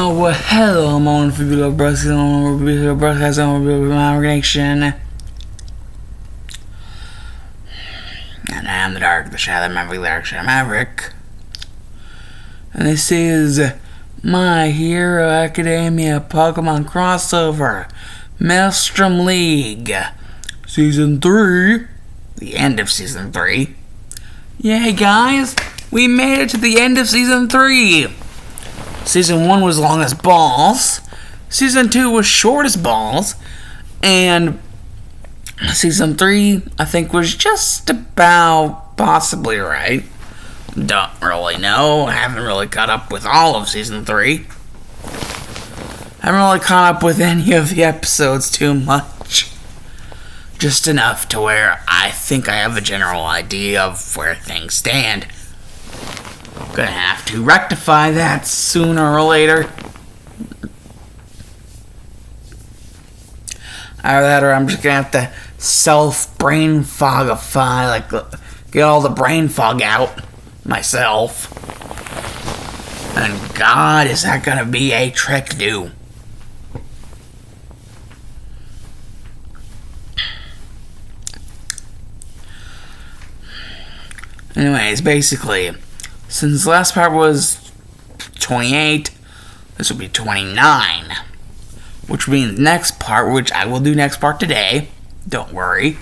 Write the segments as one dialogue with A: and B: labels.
A: Oh, well, hello, I'm on for below broadcast on my organization. And I am the Dark, the Shadow Maverick, the Dark Shadow Maverick. And this is My Hero Academia PkMn Crossover Maelstrom Legue Season 3. The end of Season 3. Yay, guys! We made it to the end of Season 3! Season 1 was long as balls. Season 2 was short as balls. And Season 3, I think, was just about possibly right. Don't really know. I haven't really caught up with all of Season 3. I haven't really caught up with any of the episodes too much. Just enough to where I think I have a general idea of where things stand. Gonna have to rectify that sooner or later. Either that or I'm just gonna have to self-brain fogify, get all the brain fog out myself. And God, is that gonna be a trick to do. Anyways, basically, since the last part was 28, this will be 29. Which means the next part, which I will do next part today. Don't worry.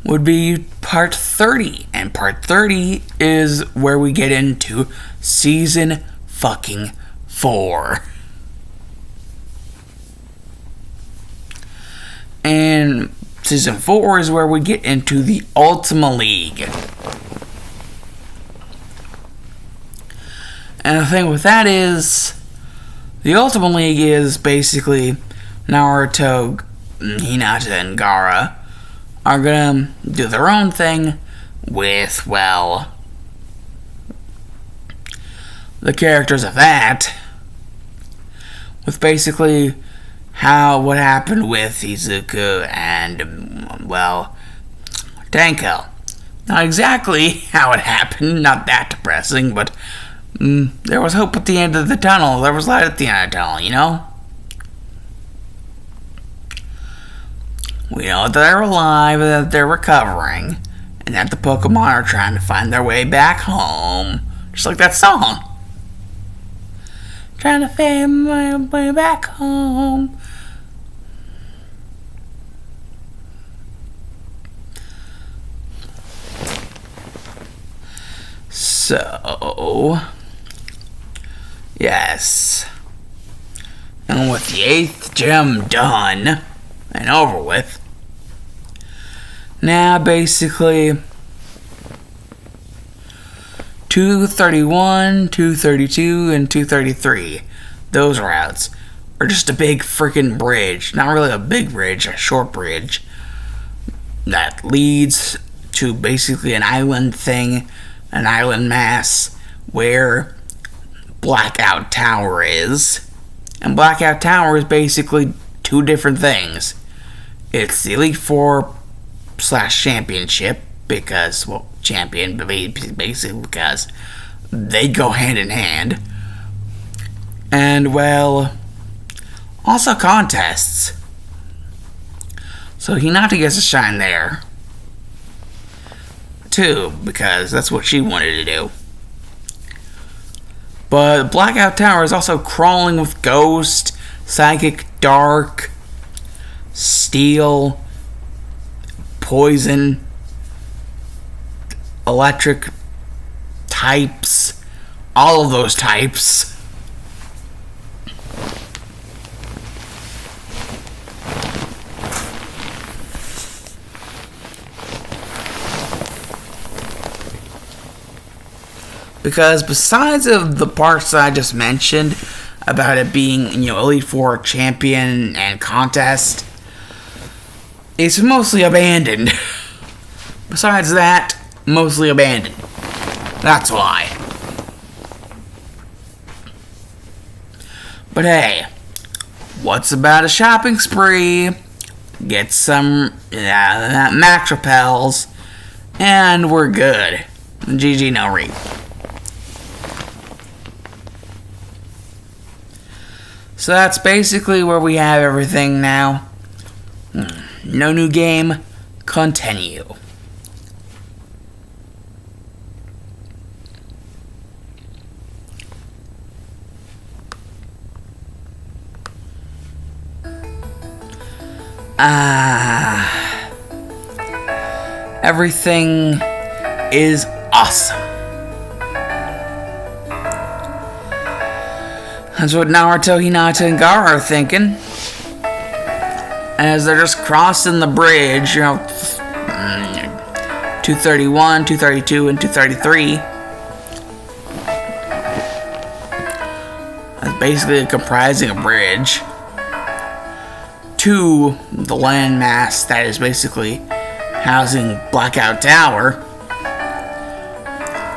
A: Would be part 30. And part 30 is where we get into Season fucking 4. And Season 4 is where we get into the Ultima League. And the thing with that is, the Ultima League is basically Naruto, Hinata, and Gaara are gonna do their own thing with, well, the characters of that. With basically what happened with Izuku and, well, Danko. Not exactly how it happened, not that depressing, but there was hope at the end of the tunnel. There was light at the end of the tunnel, you know? We know that they're alive, that they're recovering, and that the Pokemon are trying to find their way back home. Just like that song. Trying to find my way back home. So, yes. And with the 8th gem done and over with, now basically 231, 232, and 233, those routes are just a big freaking bridge. Not really a big bridge, a short bridge that leads to basically an island thing, an island mass where Blackout Tower is. And Blackout Tower is basically two different things. It's the Elite Four / Championship, because, well, champion, basically because they go hand in hand. And, well, also contests. So Hinata gets a shine there too, because that's what she wanted to do. But Blackout Tower is also crawling with Ghost, Psychic, Dark, Steel, Poison, Electric types, all of those types. Because besides of the parts that I just mentioned about it being, Elite Four champion and contest, it's mostly abandoned. Besides that, mostly abandoned. That's why. But hey, what's about a shopping spree? Get some max repels, and we're good. GG no read. So that's basically where we have everything now. No new game. Continue. Everything is awesome. That's what Naruto, Hinata, and Gaara are thinking. As they're just crossing the bridge, 231, 232, and 233. That's basically comprising a bridge to the landmass that is basically housing Blackout Tower,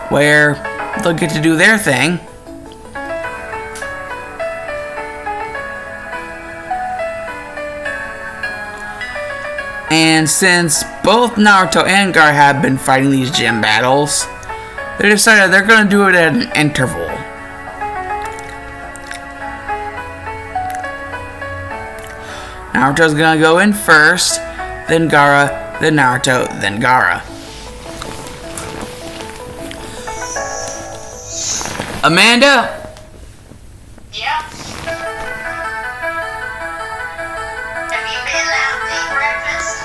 A: where they'll get to do their thing. And since both Naruto and Gaara have been fighting these gym battles, they decided they're going to do it at an interval. Naruto's going to go in first, then Gaara, then Naruto, then Gaara. Amanda?
B: Yeah? Have you been out to eat breakfast?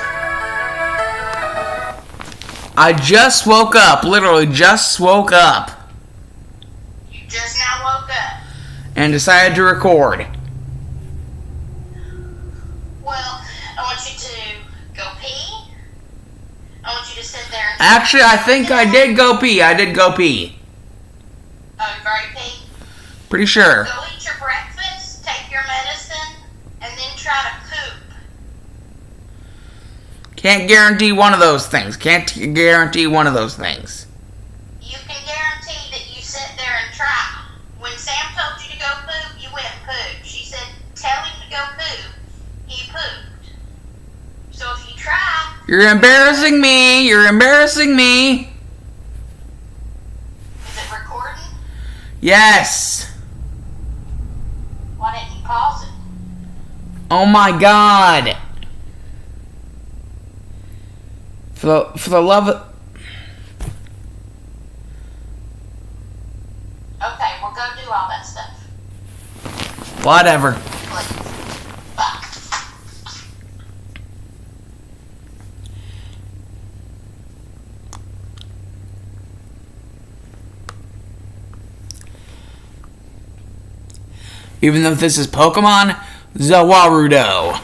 A: I just woke up. Literally just woke up.
B: You just now woke up?
A: And decided to record.
B: Well, I want you to go pee. I want you to sit there and...
A: Actually, I think I did go pee. Oh, you've
B: already peed?
A: Pretty sure.
B: Go eat your breakfast, take your medicine, and then try to poop.
A: Can't guarantee one of those things.
B: You can guarantee that you sit there and try. When Sam told you to go poop, you went and pooped. She said, tell him to go poop. He pooped. So if you try...
A: You're embarrassing me. Is
B: it recording?
A: Yes.
B: Why didn't you pause it?
A: Oh my god. For the love of...
B: Okay, we'll go do all that stuff.
A: Whatever.
B: Please. Bye.
A: Even though this is Pokemon Zawarudo.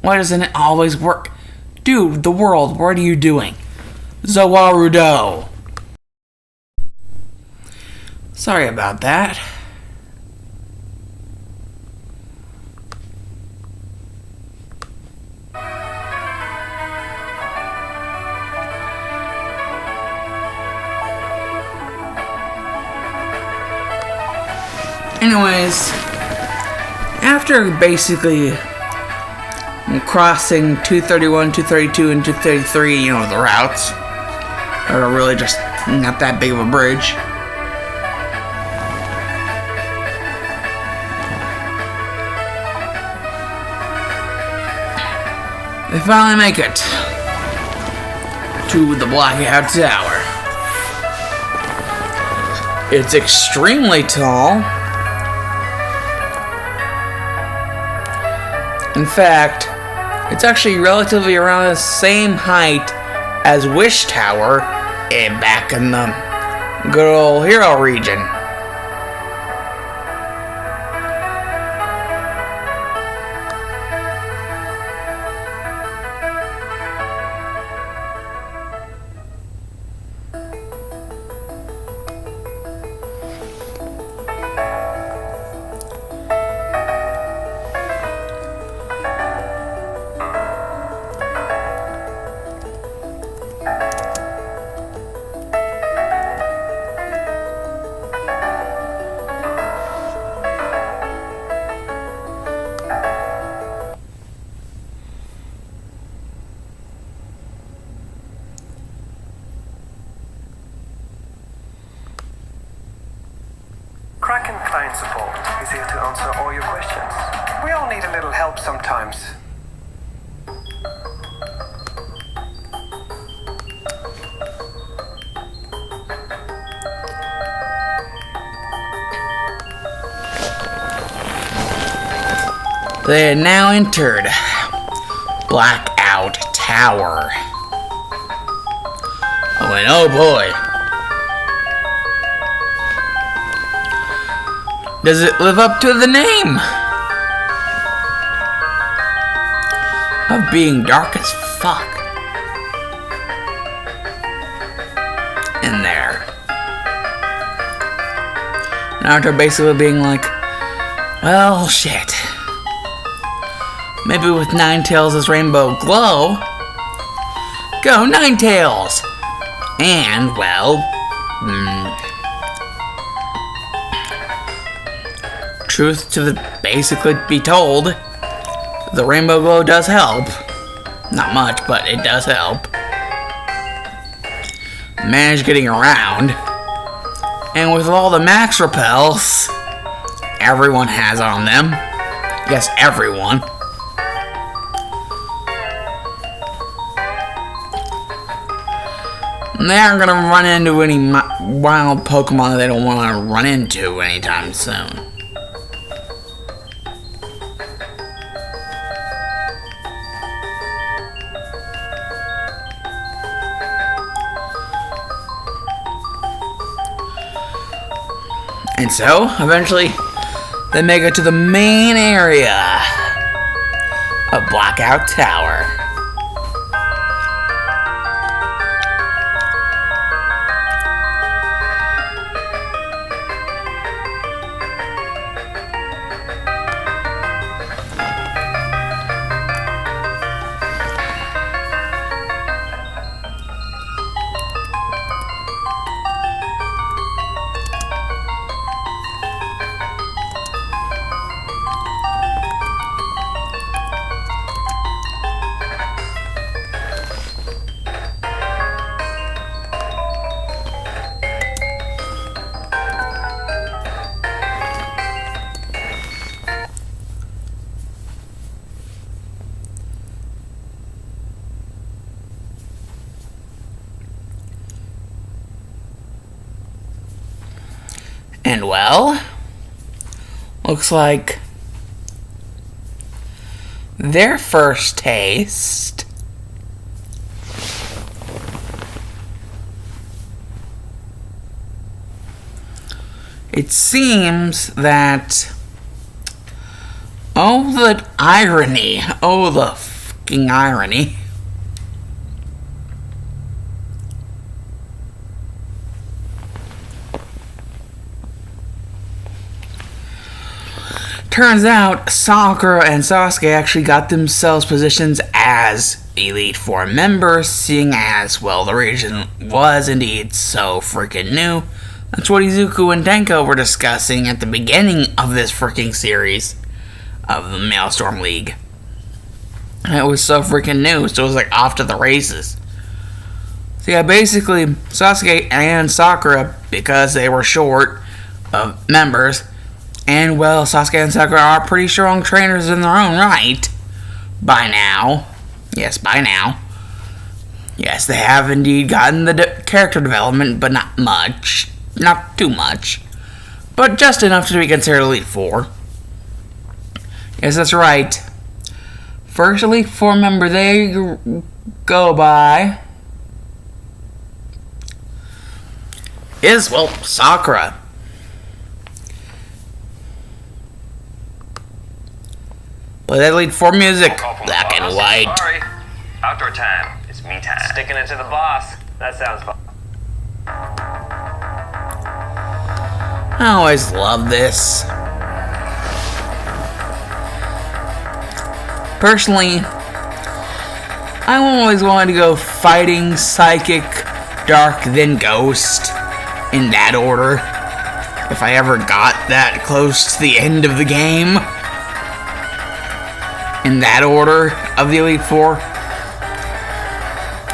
A: Why doesn't it always work? Dude, the world, what are you doing? Zawarudo. Sorry about that. Anyways, after basically crossing 231, 232, and 233, the routes are really just not that big of a bridge. They finally make it to the Blackout Tower. It's extremely tall. In fact, it's actually relatively around the same height as Wish Tower back in the good old Hero region.
C: support. He's here to answer all your questions. We all need a little help sometimes.
A: They had now entered Blackout Tower. And oh boy, does it live up to the name of being dark as fuck in there. And after basically being like, well, shit, maybe with Ninetales' rainbow glow, go Ninetales! And, well, truth to basically be told, the rainbow glow does help. Not much, but it does help. Manage getting around. And with all the max repels everyone has on them, yes, everyone, they aren't going to run into any wild Pokemon that they don't want to run into anytime soon. And so, eventually, they make it to the main area of Blackout Tower. And well, looks like their first taste it seems that, oh the irony, oh the fucking irony, turns out Sakura and Sasuke actually got themselves positions as Elite Four members, seeing as, well, the region was indeed so freaking new. That's what Izuku and Tenko were discussing at the beginning of this freaking series of the Maelstrom Legue. It was so freaking new, so it was like off to the races. So yeah, basically, Sasuke and Sakura, because they were short of members, and well, Sasuke and Sakura are pretty strong trainers in their own right. By now. Yes, by now. Yes, they have indeed gotten the character development, but not much. Not too much. But just enough to be considered Elite Four. Yes, that's right. First Elite Four member they go by is, well, Sakura. Play that Elite Four music, black and white.
D: Sorry. Outdoor time. It's me time. Sticking it to the boss. That sounds fun.
A: I always love this. Personally, I always wanted to go fighting, psychic, dark, then ghost, in that order. If I ever got that close to the end of the game. In that order of the Elite Four.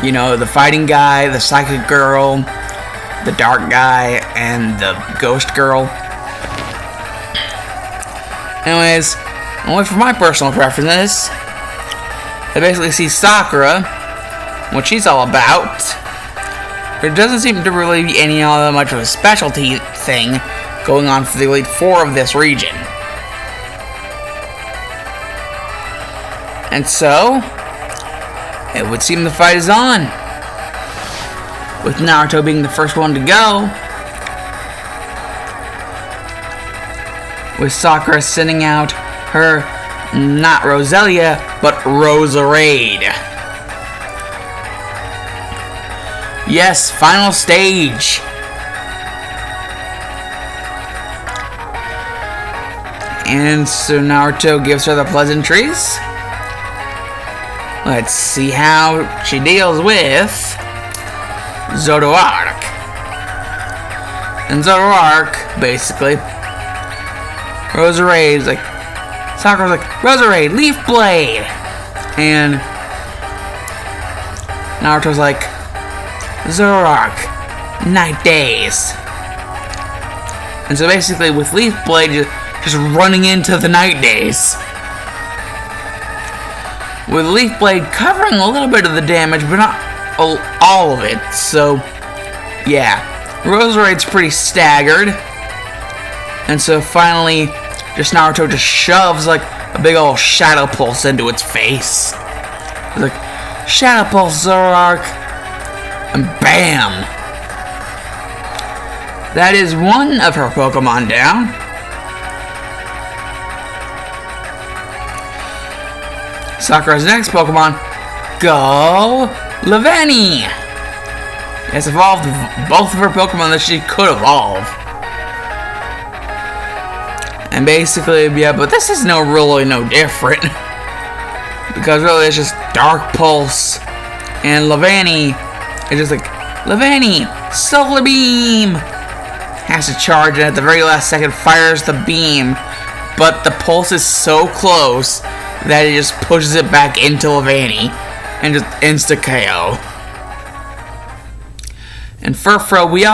A: You know, the fighting guy, the psychic girl, the dark guy, and the ghost girl. Anyways, only for my personal preferences, I basically see Sakura, what she's all about. There doesn't seem to really be any all that much of a specialty thing going on for the Elite Four of this region. And so, it would seem the fight is on. With Naruto being the first one to go, with Sakura sending out her, not Roselia, but Roserade. Yes, final stage. And so Naruto gives her the pleasantries. Let's see how she deals with Zoroark. And Zoroark, basically, Roserade's like, Sakura's like, Roserade, Leaf Blade! And Naruto's like, Zoroark, Night Days. And so basically with Leaf Blade just running into the Night Days. With Leaf Blade covering a little bit of the damage, but not all of it. So, yeah. Roserade's pretty staggered. And so finally, just Naruto just shoves like a big old Shadow Pulse into its face. It's like, Shadow Pulse, Zoroark. And bam! That is one of her Pokemon down. Sakura's next Pokemon, Go Leveni! Has evolved both of her Pokemon that she could evolve. And basically, yeah, but this is really no different. Because really it's just Dark Pulse. And Leveni is just like, Leveni, Solar Beam! Has to charge and at the very last second fires the beam. But the pulse is so close that it just pushes it back into Leveni and just insta-KO. And Furfrou, we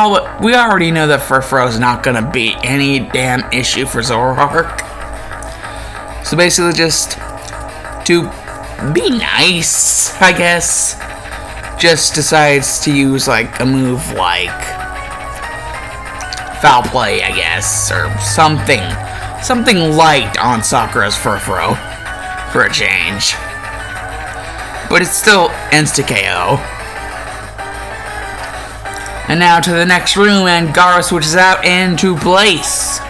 A: already know that Furfrou is not gonna be any damn issue for Zoroark. So basically just to be nice, I guess, just decides to use like a move like Foul Play, I guess, or something light on Sakura's Furfrou for a change. But it's still insta-KO. And now to the next room, and Gaara switches out into place.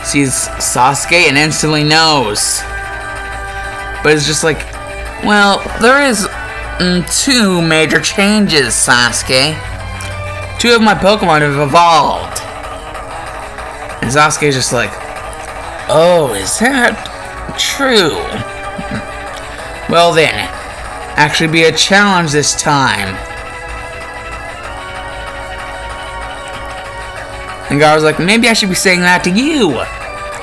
A: Sees Sasuke and instantly knows. But it's just like, well, there is two major changes, Sasuke. Two of my Pokemon have evolved. And Sasuke's just like, oh, is that true? Well then, actually be a challenge this time. And Gaara's like, maybe I should be saying that to you.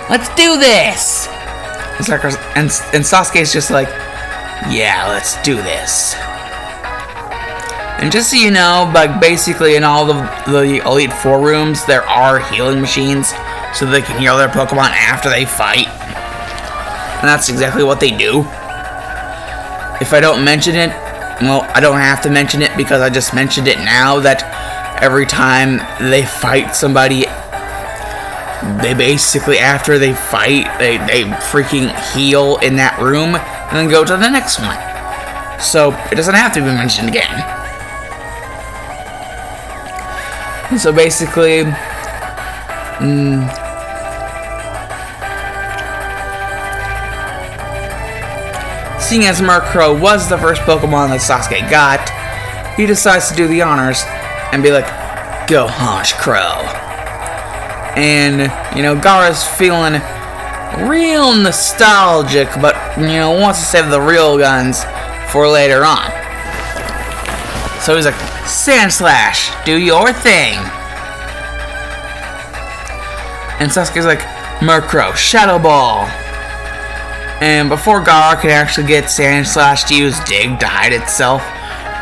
A: Let's do this. And Sasuke's just like, yeah, let's do this. And just so you know, like basically in all the Elite Four rooms, there are healing machines so they can heal their Pokemon after they fight. And that's exactly what they do. If I don't mention it, well, I don't have to mention it because I just mentioned it now that every time they fight somebody, they basically, after they fight, they freaking heal in that room and then go to the next one. So it doesn't have to be mentioned again. And so basically, seeing as Murkrow was the first Pokemon that Sasuke got, he decides to do the honors and be like, go Haunch Crow. And, you know, Gaara's feeling real nostalgic, but, you know, wants to save the real guns for later on. So he's like, Sand Slash, do your thing. And Sasuke's like, Murkrow, Shadow Ball. And before Gaara could actually get Sand Slash to use Dig to hide itself,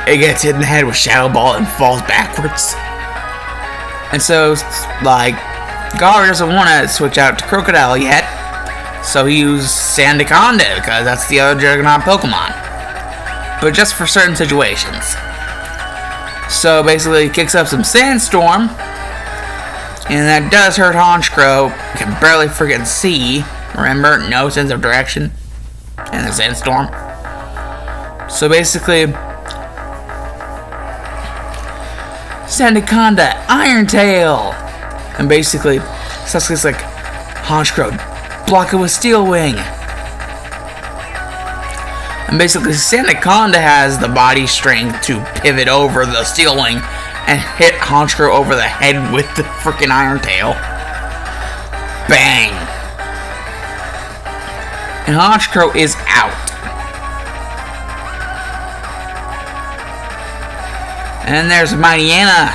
A: it gets hit in the head with Shadow Ball and falls backwards. And so, like, Gara doesn't want to switch out to Crocodile yet, so he used Sandaconda, because that's the other Juggernaut Pokemon. But just for certain situations. So basically, he kicks up some Sandstorm, and that does hurt Honchkrow. Can barely friggin' see. Remember, no sense of direction in the Sandstorm. So basically, Sandaconda, Iron Tail! And basically, Sasuke's like, Honchkrow, block it with Steel Wing. And basically, Sandaconda has the body strength to pivot over the Steel Wing and hit Honchkrow over the head with the freaking Iron Tail. Bang! And Honchkrow is out. And then there's Mightyena.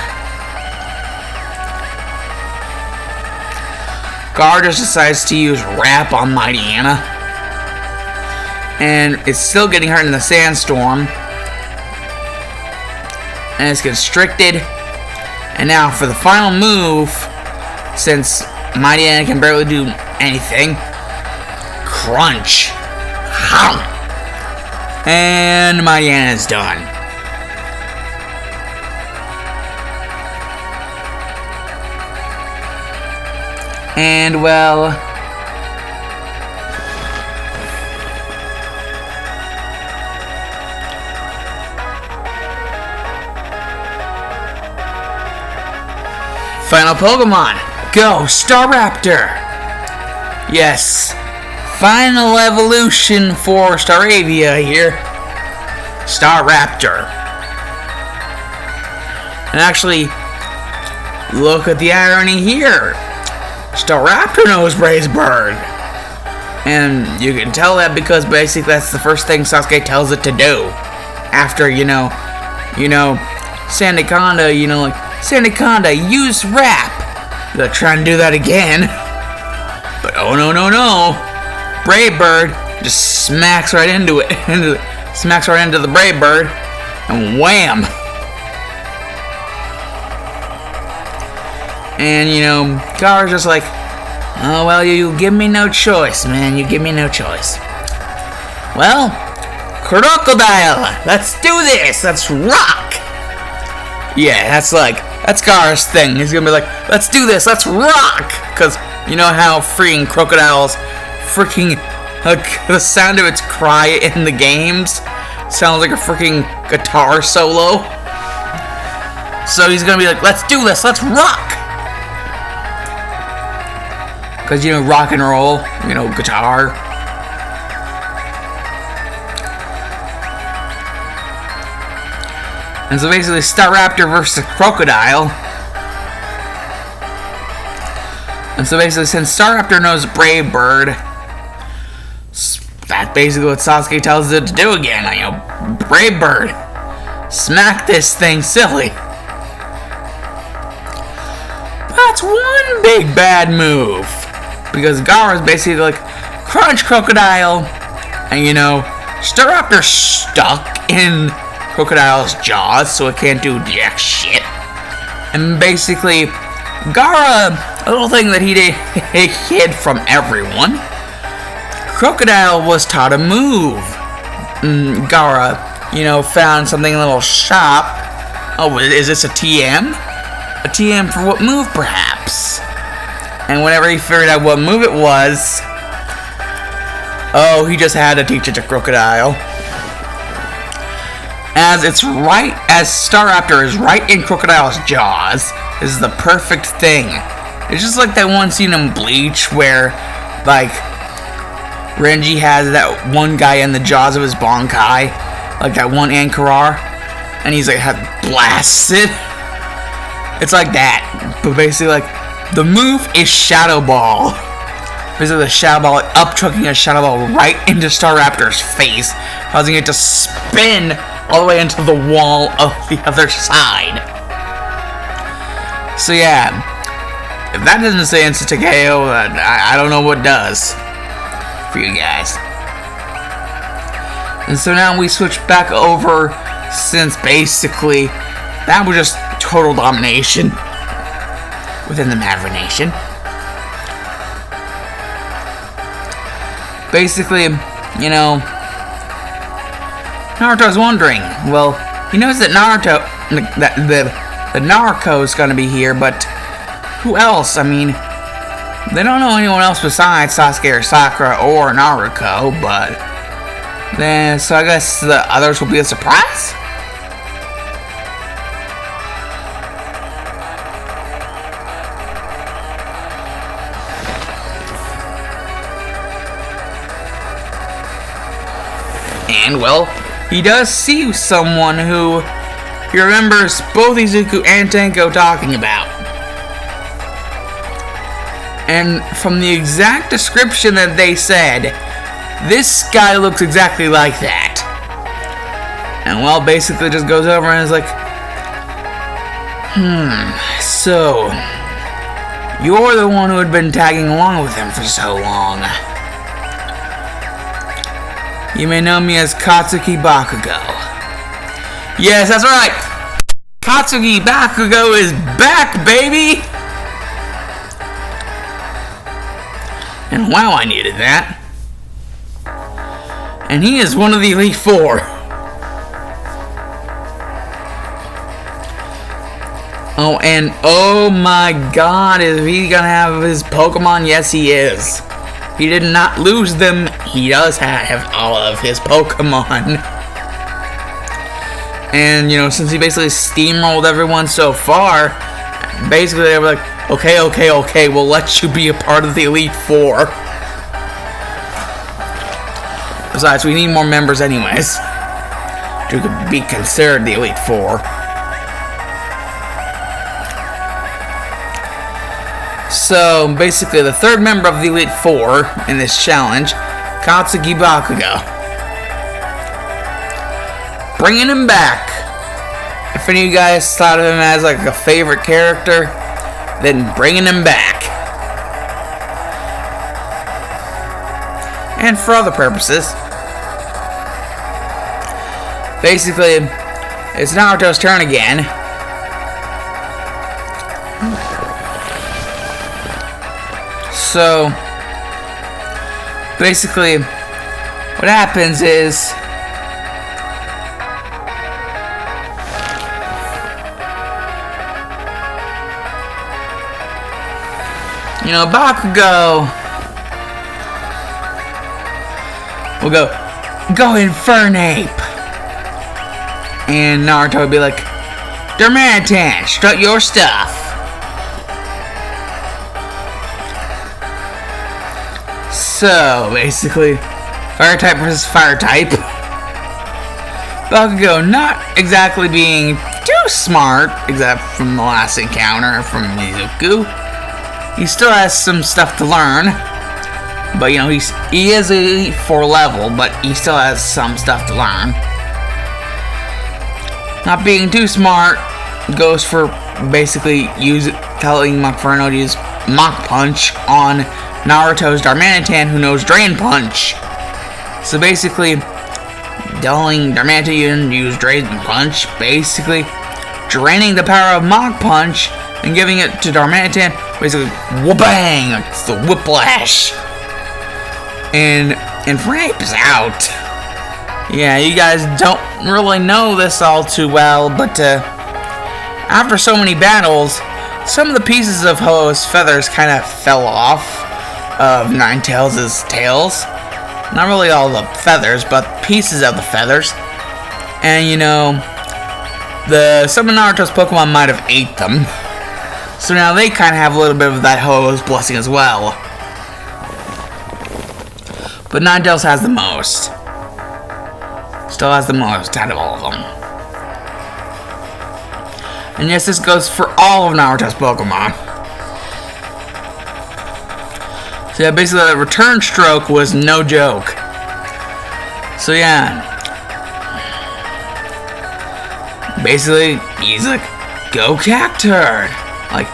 A: Gara just decides to use Wrap on Mightyena. And it's still getting hurt in the Sandstorm. And it's constricted. And now for the final move, since Mightyena can barely do anything, Crunch. And Mightyena is done. And well, final Pokemon, go Staraptor! Yes, final evolution for Staravia here, Staraptor. And actually, look at the irony here. Staraptor knows Bray's Bird. And you can tell that because basically that's the first thing Sasuke tells it to do. After, Sandaconda, like, Sandaconda, use Wrap. They're trying to do that again. But oh no. Brave Bird just smacks right into it. Smacks right into the Brave Bird. And wham! And, Gara's just like, oh, well, you give me no choice, man. You give me no choice. Well, Crocodile, let's do this. Let's rock. Yeah, that's Gara's thing. He's gonna be like, let's do this. Let's rock. Because you know how freaking Crocodile's freaking, the sound of its cry in the games sounds like a freaking guitar solo. So he's gonna be like, let's do this. Let's rock. Because, rock and roll, guitar. And so basically, Staraptor versus Crocodile. And so basically, since Staraptor knows Brave Bird, that's basically what Sasuke tells it to do again. Brave Bird, smack this thing silly. That's one big bad move. Because Gara's basically like, Crunch Crocodile. And Staraptor's stuck in Crocodile's jaws, so it can't do jack shit. And basically, Gara, a little thing that he hid from everyone, Crocodile was taught a move. Gara, found something in a little shop. Oh, is this a TM? A TM for what move, perhaps? And whenever he figured out what move it was, he just had to teach it to Crocodile. As Staraptor is right in Crocodile's jaws, this is the perfect thing. It's just like that one scene in Bleach where, like, Renji has that one guy in the jaws of his Bankai, like that one Ankarar, and he's like, blasts it. It's like that, but basically, like, the move is Shadow Ball. Basically, the Shadow Ball, up-chucking a Shadow Ball right into Staraptor's face, causing it to spin all the way into the wall of the other side. So yeah, if that doesn't say instant KO, I don't know what does for you guys. And so now we switch back over since basically that was just total domination within the Maverick Nation. Basically, you know, Naruto's wondering, well, he knows that the Naruto's gonna be here, but who else? I mean, they don't know anyone else besides Sasuke or Sakura or Naruto, but then, so I guess the others will be a surprise? And, well, he does see someone who he remembers both Izuku and Tenko talking about. And from the exact description that they said, this guy looks exactly like that. And, well, basically just goes over and is like, so, you're the one who had been tagging along with him for so long. You may know me as Katsuki Bakugo. Yes, that's right! Katsuki Bakugo is back, baby! And wow, I needed that. And he is one of the Elite Four. Oh, and oh my god, is he gonna have his Pokemon? Yes, he is. He did not lose them. He does have all of his Pokemon. And, you know, since he basically steamrolled everyone so far, basically they were like, okay, we'll let you be a part of the Elite Four. Besides, we need more members anyways to be considered the Elite Four. So, basically, the third member of the Elite Four in this challenge, Katsuki Bakugo. Bringing him back. If any of you guys thought of him as like a favorite character, then bringing him back. And for other purposes. Basically, it's Naruto's turn again. So, basically, what happens is, you know, Bakugo will go Infernape. And Naruto would be like, Darmanitan, strut your stuff. So, basically, fire type versus fire type. Bakugo not exactly being too smart, except from the last encounter from Izuku. He still has some stuff to learn. But, you know, he is Elite Four level, but he still has some stuff to learn. Not being too smart goes for basically telling Machfarno to use Mach Punch on Naruto's Darmanitan, who knows Drain Punch. So basically, telling Darmanitan to use Drain Punch, basically draining the power of Mach Punch and giving it to Darmanitan, basically whoop-bang, it's the whiplash. And Infernape is out. Yeah, you guys don't really know this all too well, but after so many battles, some of the pieces of Ho-Oh's feathers kind of fell off of Ninetales' tails. Not really all the feathers, but pieces of the feathers. And, you know, some of Naruto's Pokemon might have ate them. So now they kind of have a little bit of that Ho-Oh's blessing as well. But Ninetales has the most. Still has the most out of all of them. And yes, this goes for all of Naruto's Pokemon. So yeah, basically the return stroke was no joke. So yeah. Basically, he's like, go Cacturn! Like,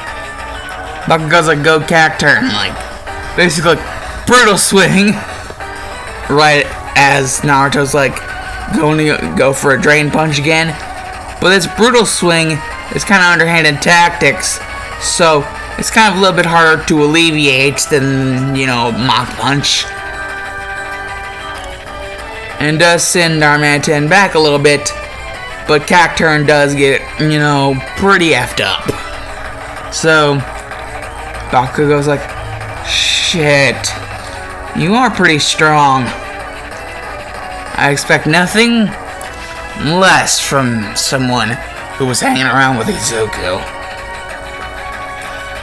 A: Bakugo's like, go Cacturn! Like, basically, brutal swing. Right as Naruto's like, going to go for a drain punch again. But this brutal swing is kind of underhanded tactics, so it's kind of a little bit harder to alleviate than, you know, Mach Punch. And does send Darmanitan back a little bit, but Cacturne does get, you know, pretty effed up. So Bakugo's like, shit, you are pretty strong. I expect nothing less from someone who was hanging around with Izuku.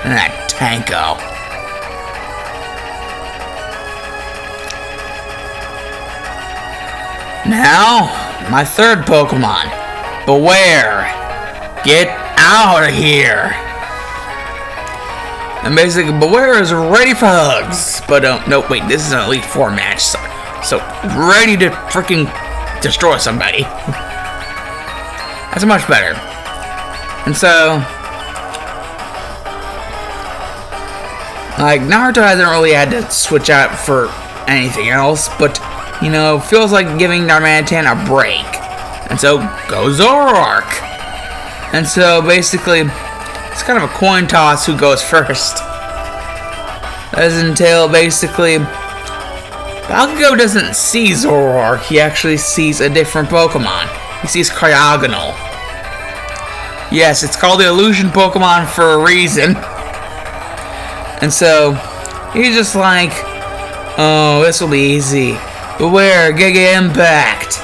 A: And that Tanko. Now, my third Pokemon, Beware. Get out of here. And basically, Beware is ready for hugs. But, no, wait, this is an Elite Four match, so ready to freaking destroy somebody. That's much better. And so, like, Naruto hasn't really had to switch out for anything else, but, you know, feels like giving Darmanitan a break. And so, go Zoroark. And so, basically, it's kind of a coin toss who goes first. As until, basically, Bakugo doesn't see Zoroark, he actually sees a different Pokemon. He sees Cryogonal. Yes, it's called the Illusion Pokemon for a reason. And so, he's just like, oh, this will be easy. Beware, Giga Impact.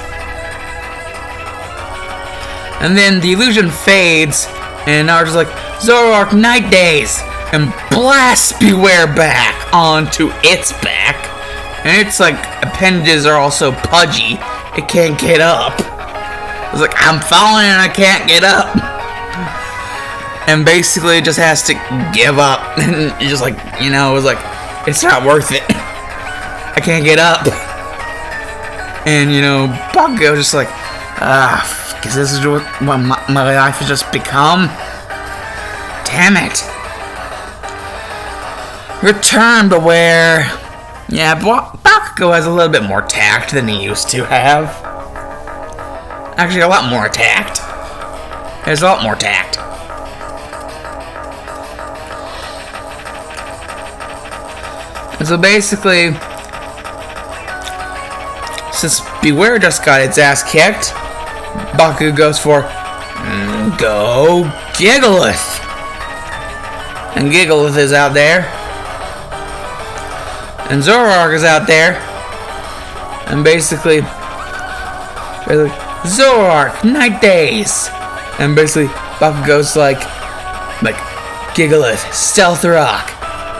A: And then the illusion fades, and Naruto's like, Zoroark Night Days! And blasts Beware back onto its back. And its, like, appendages are also pudgy. It can't get up. It's like, I'm falling and I can't get up. And basically it just has to give up. And it's just like, you know, it was like, it's not worth it. I can't get up. And, you know, Bakugo's just like, because this is what my life has just become. Damn it. Return, Beware. Yeah, Bakugo has a little bit more tact than he used to have. Actually, a lot more tact. There's a lot more tact. And so basically, since Beware just got its ass kicked, Bakugo goes for Go Gigalith. And Gigalith is out there. And Zoroark is out there. And basically, they're like, Zoroark, Night Days. And basically, Bakugo's like Gigalith, Stealth Rock.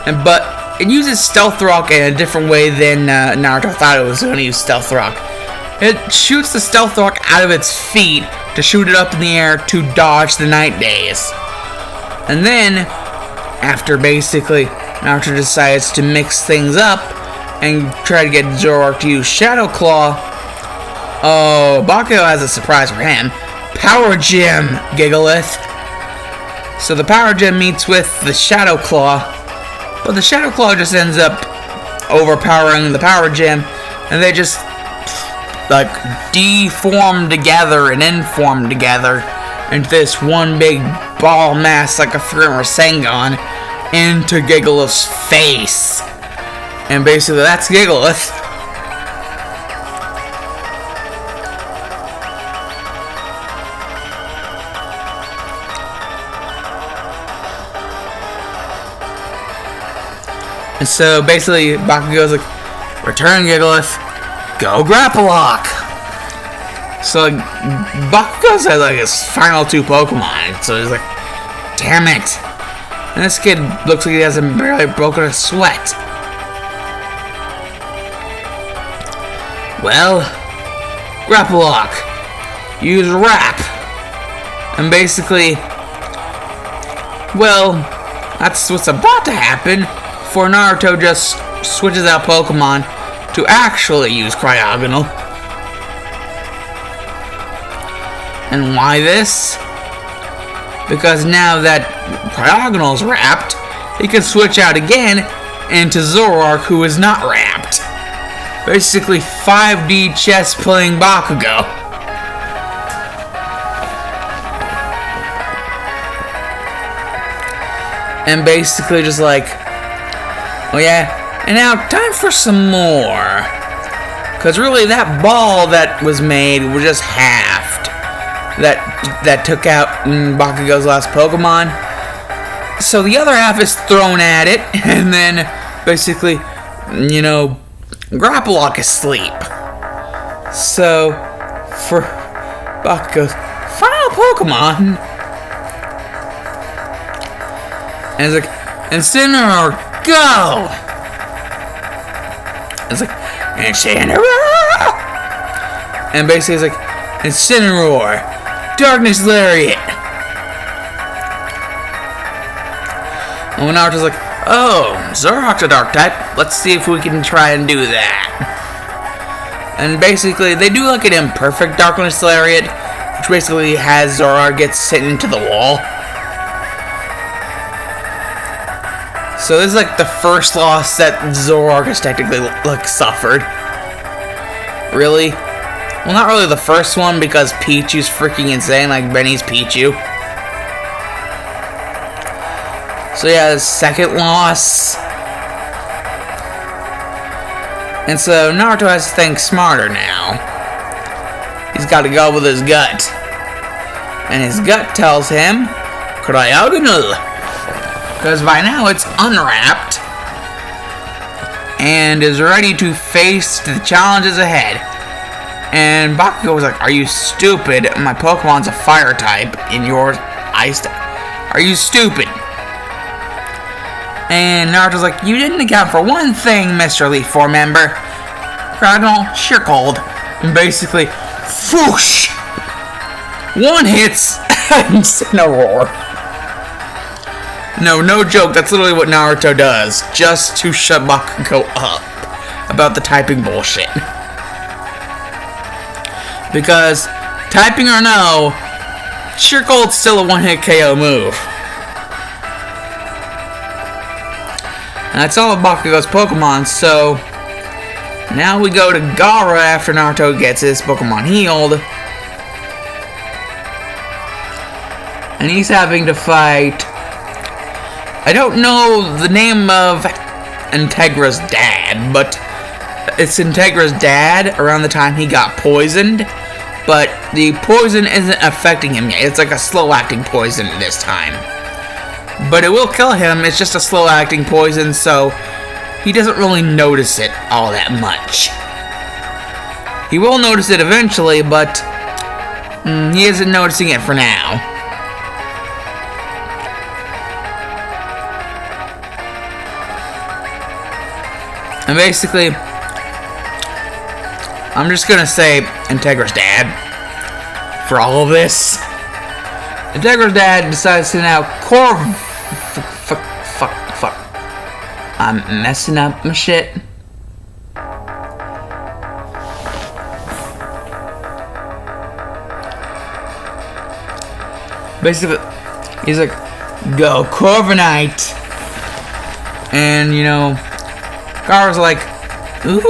A: But it uses Stealth Rock in a different way than Naruto thought it was going to use Stealth Rock. It shoots the Stealth Rock out of its feet to shoot it up in the air to dodge the Night Days. And then, after basically Naruto decides to mix things up and try to get Zoroark to use Shadow Claw, oh, Bakugo has a surprise for him. Power Gem, Gigalith. So the Power Gem meets with the Shadow Claw, but the Shadow Claw just ends up overpowering the Power Gem, and they just like deform together and inform together into this one big ball mass like a freaking Rasengan into Gigalith's face. And basically that's Gigalith. And so basically Bakugo's like, return Gigalith, go Grapple Lock. So like, Bakugo's had like his final two Pokemon, so he's like, damn it. And this kid looks like he hasn't barely broken a sweat. Well, Grapple Lock. Use Wrap. And basically, well, that's what's about to happen, for Naruto just switches out Pokemon to actually use Cryogonal. And why this? Because now that Cryogonal's wrapped, he can switch out again into Zoroark, who is not wrapped. basically 5D chess playing Bakugo. And basically just like, oh yeah, and now time for some more. Because really that ball that was made was just halved. That took out Bakugo's last Pokemon. So the other half is thrown at it, and then basically, you know, Grapple Lock is asleep. So, for Bakugo's final Pokemon, and it's like, Incineroar, go! It's like, Incineroar! And basically it's like, Incineroar, Darkness Lariat. And when Naruto's like, oh, Zoroark's a dark type. Let's see if we can try and do that. And basically, they do like an imperfect Darkness Lariat, which basically has Zoroark get sent into the wall. So this is like the first loss that Zoroark has technically like suffered. Really? Well, not really the first one because Pichu's freaking insane, like Benny's Pichu. So yeah, the second loss. And so Naruto has to think smarter now. He's got to go with his gut. And his gut tells him, Cryogonal. Because by now it's unwrapped. And is ready to face the challenges ahead. And Bakugo was like, are you stupid? My Pokemon's a fire type and yours ice type. Are you stupid? And Naruto's like, you didn't account for one thing, Mr. Elite Four member. Cryogonal, sure cold. And basically, whoosh! One hits Incineroar. No joke, that's literally what Naruto does. Just to shut Bakugo up about the typing bullshit. Because, typing or no, sure cold's still a one-hit KO move. And that's all of Bakugo's Pokemon, so now we go to Gaara after Naruto gets his Pokemon healed. And he's having to fight, I don't know the name of Integra's dad, but it's Integra's dad around the time he got poisoned. But the poison isn't affecting him yet. It's like a slow-acting poison this time. But it will kill him. It's just a slow-acting poison, so he doesn't really notice it all that much. He will notice it eventually, but he isn't noticing it for now. And basically, I'm just gonna say Integra's dad for all of this. Integra's dad decides to now fuck. I'm messing up my shit. Basically, he's like, go Corviknight. And, you know, Gaara's like, ooh,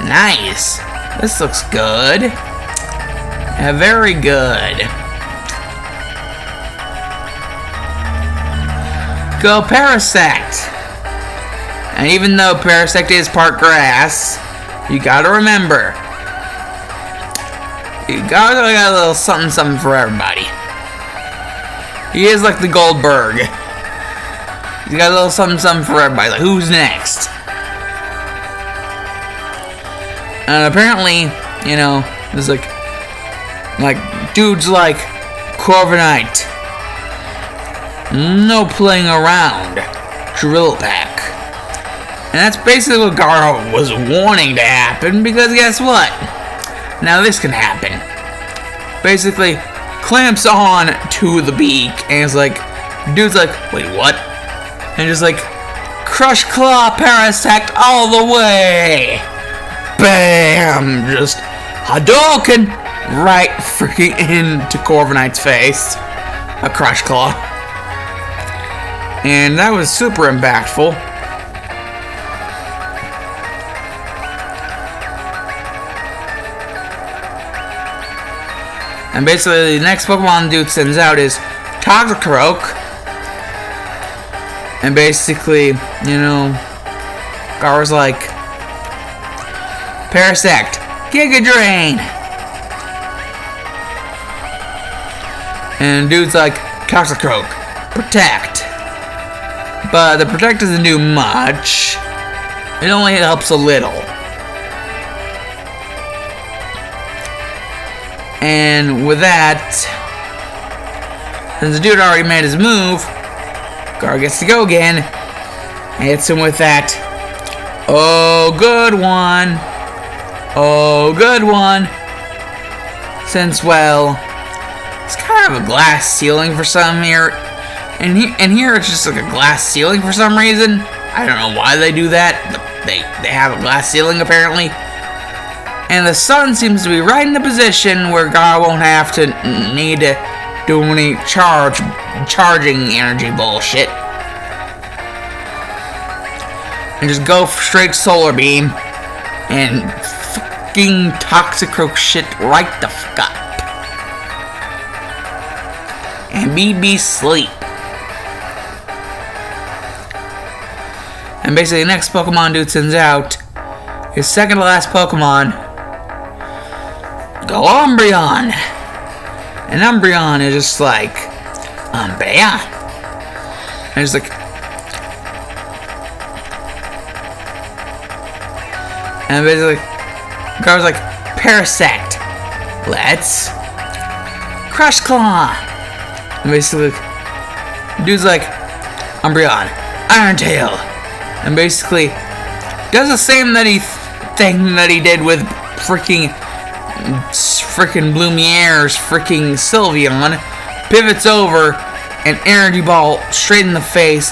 A: nice. This looks good. Yeah, very good. Go Parasect. And even though Parasect is part grass, you gotta remember, you gotta got a little something for everybody. He is like the Goldberg. He's got a little something for everybody. Like, who's next? And apparently, you know, there's like dudes like Corviknight. No playing around. Drill Pack. And that's basically what Gaara was wanting to happen, because guess what? Now this can happen. Basically, clamps on to the beak, and it's like, dude's like, wait, what? And just like, Crush Claw Parasect all the way! Bam! Just Hadouken! Right freaking into Corviknight's face. A Crush Claw. And that was super impactful. And basically, the next Pokemon Dude sends out is Toxicroak. And basically, you know, Gar's like, Parasect, Giga Drain. And Dude's like, Toxicroak, Protect. But the Protect doesn't do much. It only helps a little. And with that, since the dude already made his move, Gar gets to go again. And hits him with that. Oh, good one. Oh, good one. Since, well, it's kind of a glass ceiling for some here. And here it's just like a glass ceiling for some reason. I don't know why they do that. They have a glass ceiling apparently. And the sun seems to be right in the position where Gar won't have to need to do any charging energy bullshit. And just go straight solar beam and fucking Toxicroak shit right the fuck up. And BB sleep. And basically the next Pokemon Dude sends out his second to last Pokemon, Go Umbreon. And Umbreon is just like, Umbreon. And it's like, and basically, Gar's like, Parasect. Let's Crush Claw. And basically, Dude's like, Umbreon, Iron Tail. And basically, does the same thing that he did with freaking Blumiere's freaking Sylveon. Pivots over, and Energy Ball straight in the face,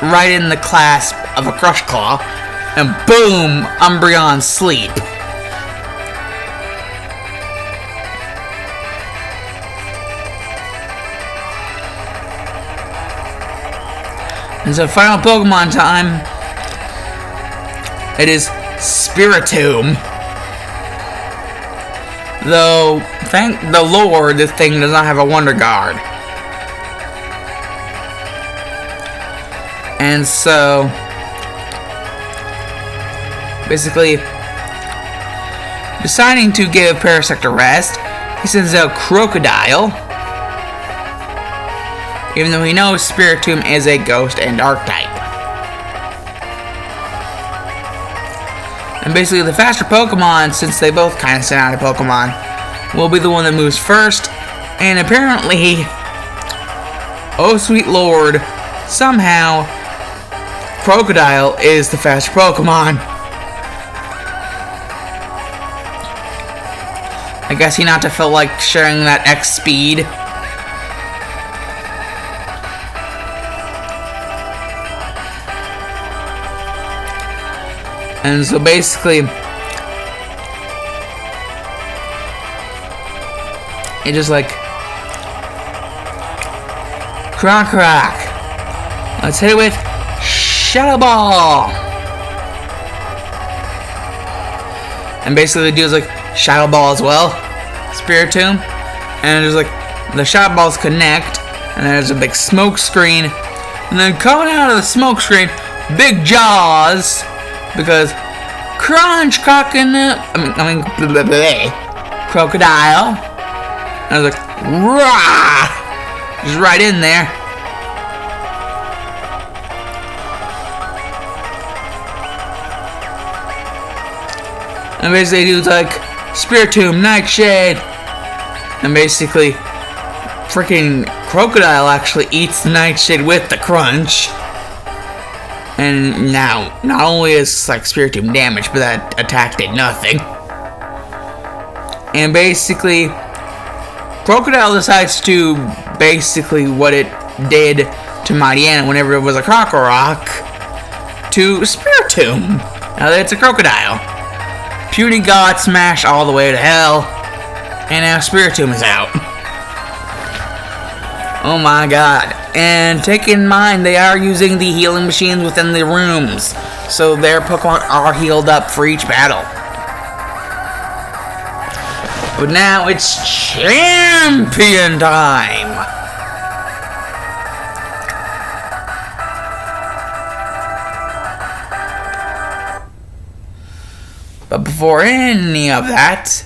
A: right in the clasp of a Crush Claw, and boom, Umbreon sleep. And so final Pokemon time. It is Spiritomb. Though, thank the Lord, this thing does not have a Wonder Guard. And so, basically, deciding to give Parasect a rest, he sends out Crocodile. Even though he knows Spiritomb is a Ghost and Dark type. And basically the faster Pokemon, since they both kind of sent out a Pokemon, will be the one that moves first. And apparently, oh sweet lord, somehow, Crocodile is the faster Pokemon. I guess he not to feel like sharing that X speed. And so basically, it just like, Croc. Let's hit it with Shadow Ball. And basically the dude's like, Shadow Ball as well, Spiritomb. And there's like, the Shadow Balls connect, and there's a big smoke screen. And then coming out of the smoke screen, big jaws. Because Crocodile. And I was like, rah! Just right in there. And basically, dude's like, Spiritomb, Nightshade. And basically, freaking Crocodile actually eats Nightshade with the crunch. And now, not only is like Spiritomb damaged, but that attack did nothing. And basically, Crocodile decides to basically what it did to Mightyena whenever it was a Crocorock to Spiritomb. Now that it's a Crocodile. Puny God smash all the way to hell. And now Spiritomb is out. Oh my god. And take in mind, they are using the healing machines within the rooms. So their Pokemon are healed up for each battle. But now it's champion time! But before any of that,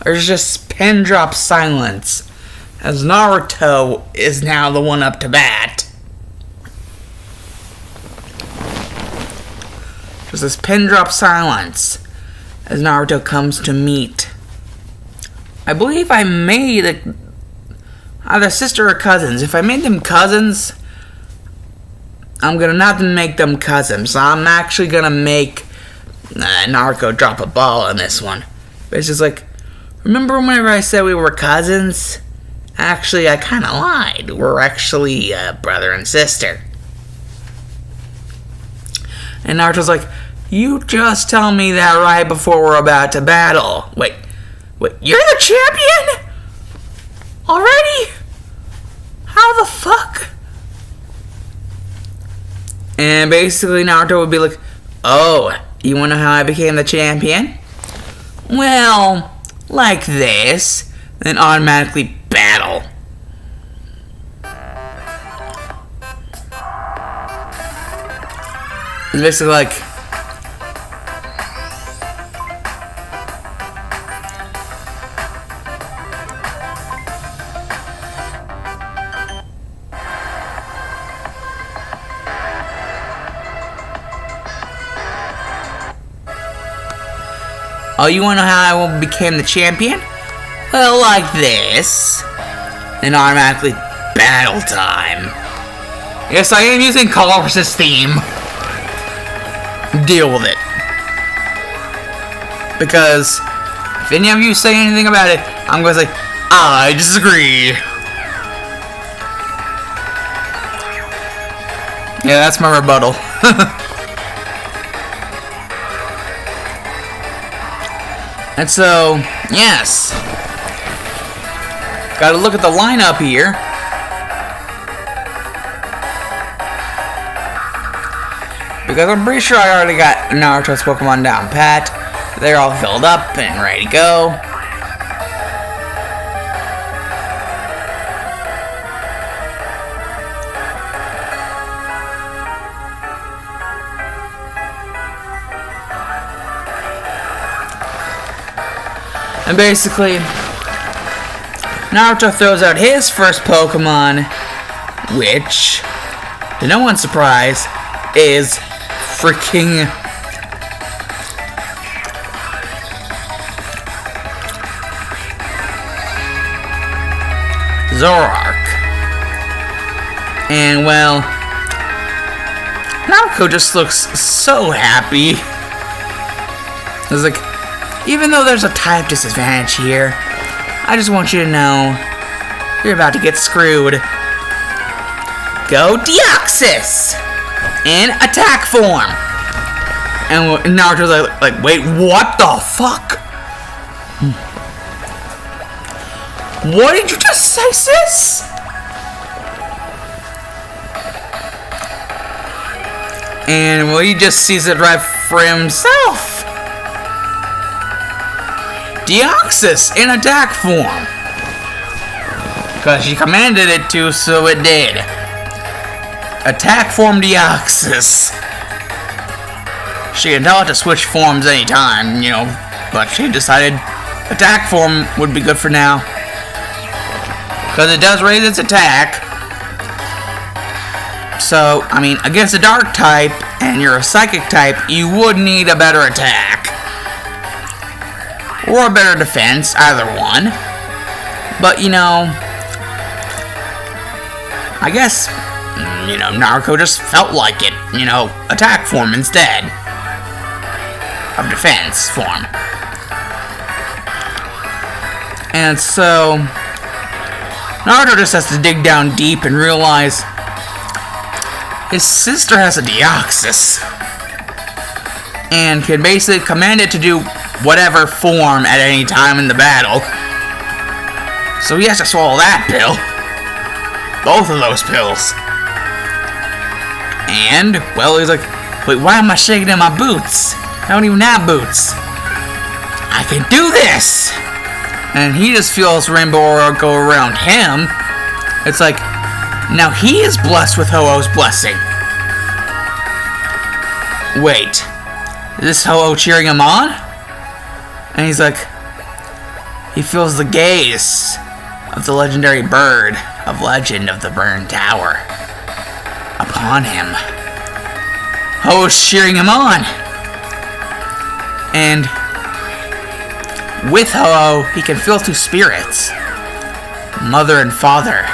A: there's just pin drop silence as Naruto is now the one up to bat. There's this pin drop silence as Naruto comes to meet. I believe I made either sister or cousins. If I made them cousins, I'm gonna not make them cousins. So I'm actually gonna make Naruto drop a ball on this one. But it's just like, remember whenever I said we were cousins? Actually, I kind of lied. We're actually brother and sister. And Naruto's like, you just tell me that right before we're about to battle. Wait, you're the champion? Already? How the fuck? And basically Naruto would be like, oh, you wanna know how I became the champion? Well, like this, then automatically battle. It's basically like, oh, you wanna know how I became the champion? Well, like this. Then automatically battle time. Yes, I am using Colossus' theme. Deal with it. Because if any of you say anything about it, I'm gonna say, I disagree. Yeah, that's my rebuttal. And so, yes. Gotta look at the lineup here. Because I'm pretty sure I already got Naruto's Pokemon down pat. They're all filled up and ready to go. And basically, Naruto throws out his first Pokemon, which, to no one's surprise, is freaking Zoroark. And well, Naruto just looks so happy. It's like, even though there's a type disadvantage here, I just want you to know you're about to get screwed. Go Deoxys! In attack form! And Naruto's like, wait, what the fuck? What did you just say, sis? And well, he just sees it right for himself. Deoxys in attack form. Because she commanded it to, so it did. Attack form Deoxys. She can tell it to switch forms anytime, you know, but she decided attack form would be good for now. Because it does raise its attack. So, I mean, against a dark type and you're a psychic type, you would need a better attack. Or a better defense, either one. But, you know, I guess, you know, Naruto just felt like it, you know, attack form instead. of defense form. And so Naruto just has to dig down deep and realize his sister has a Deoxys and can basically command it to do whatever form at any time in the battle. So he has to swallow that pill. Both of those pills. And, well, he's like, wait, why am I shaking in my boots? I don't even have boots. I can do this! And he just feels Rainbow Aura go around him. It's like, now he is blessed with Ho-Oh's blessing. Wait, is this Ho-Oh cheering him on? And he's like, he feels the gaze of the legendary bird of Legend of the Burned Tower upon him. Ho-Oh's cheering him on. And with Ho-Oh, he can feel two spirits, mother and father,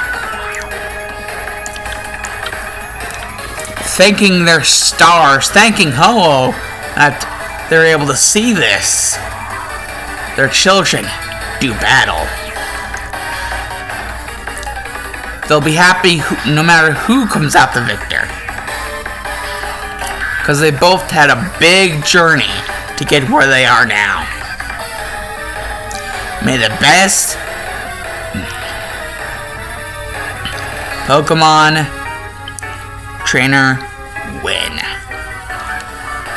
A: thanking their stars, thanking Ho-Oh that they're able to see this. Their children do battle. They'll be happy no matter who comes out the victor, because they both had a big journey to get where they are now. May the best Pokemon trainer win.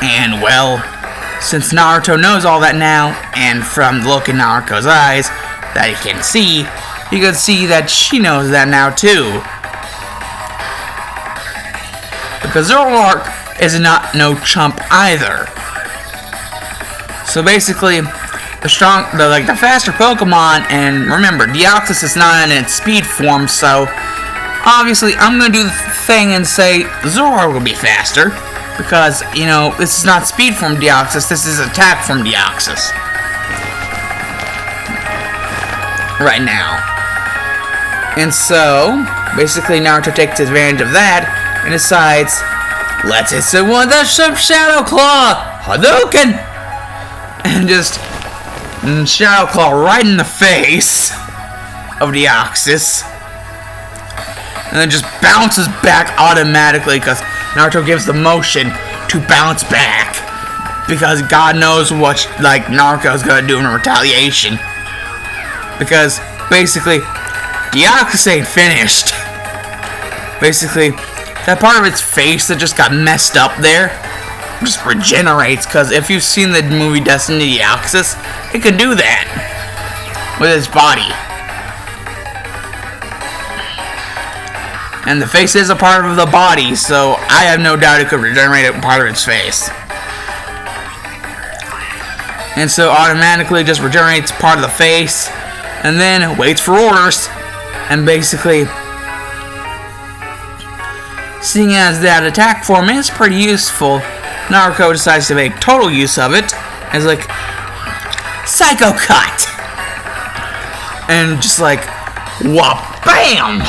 A: And well, since Naruto knows all that now, and from the look in Naruto's eyes that he can see, you can see that she knows that now too. Because Zoroark is not no chump either. So basically, the faster Pokemon, and remember, Deoxys is not in its speed form, so obviously I'm gonna do the thing and say Zoroark will be faster, because, you know, this is not speed form Deoxys, this is attack form Deoxys. Right now. And so, basically Naruto takes advantage of that, and decides, let's hit someone with some Shadow Claw! Hadouken! And just Shadow Claw right in the face of Deoxys. And then just bounces back automatically because Naruto gives the motion to bounce back. Because God knows what Naruto's gonna do in retaliation. Because basically, Deoxys ain't finished. Basically, that part of its face that just got messed up there just regenerates, because if you've seen the movie Destiny Deoxys, it can do that with its body. And the face is a part of the body, so I have no doubt it could regenerate a part of its face. And so automatically just regenerates part of the face, and then waits for orders, and basically, seeing as that attack form is pretty useful, Naruto decides to make total use of it as like Psycho Cut, and just like whop bam.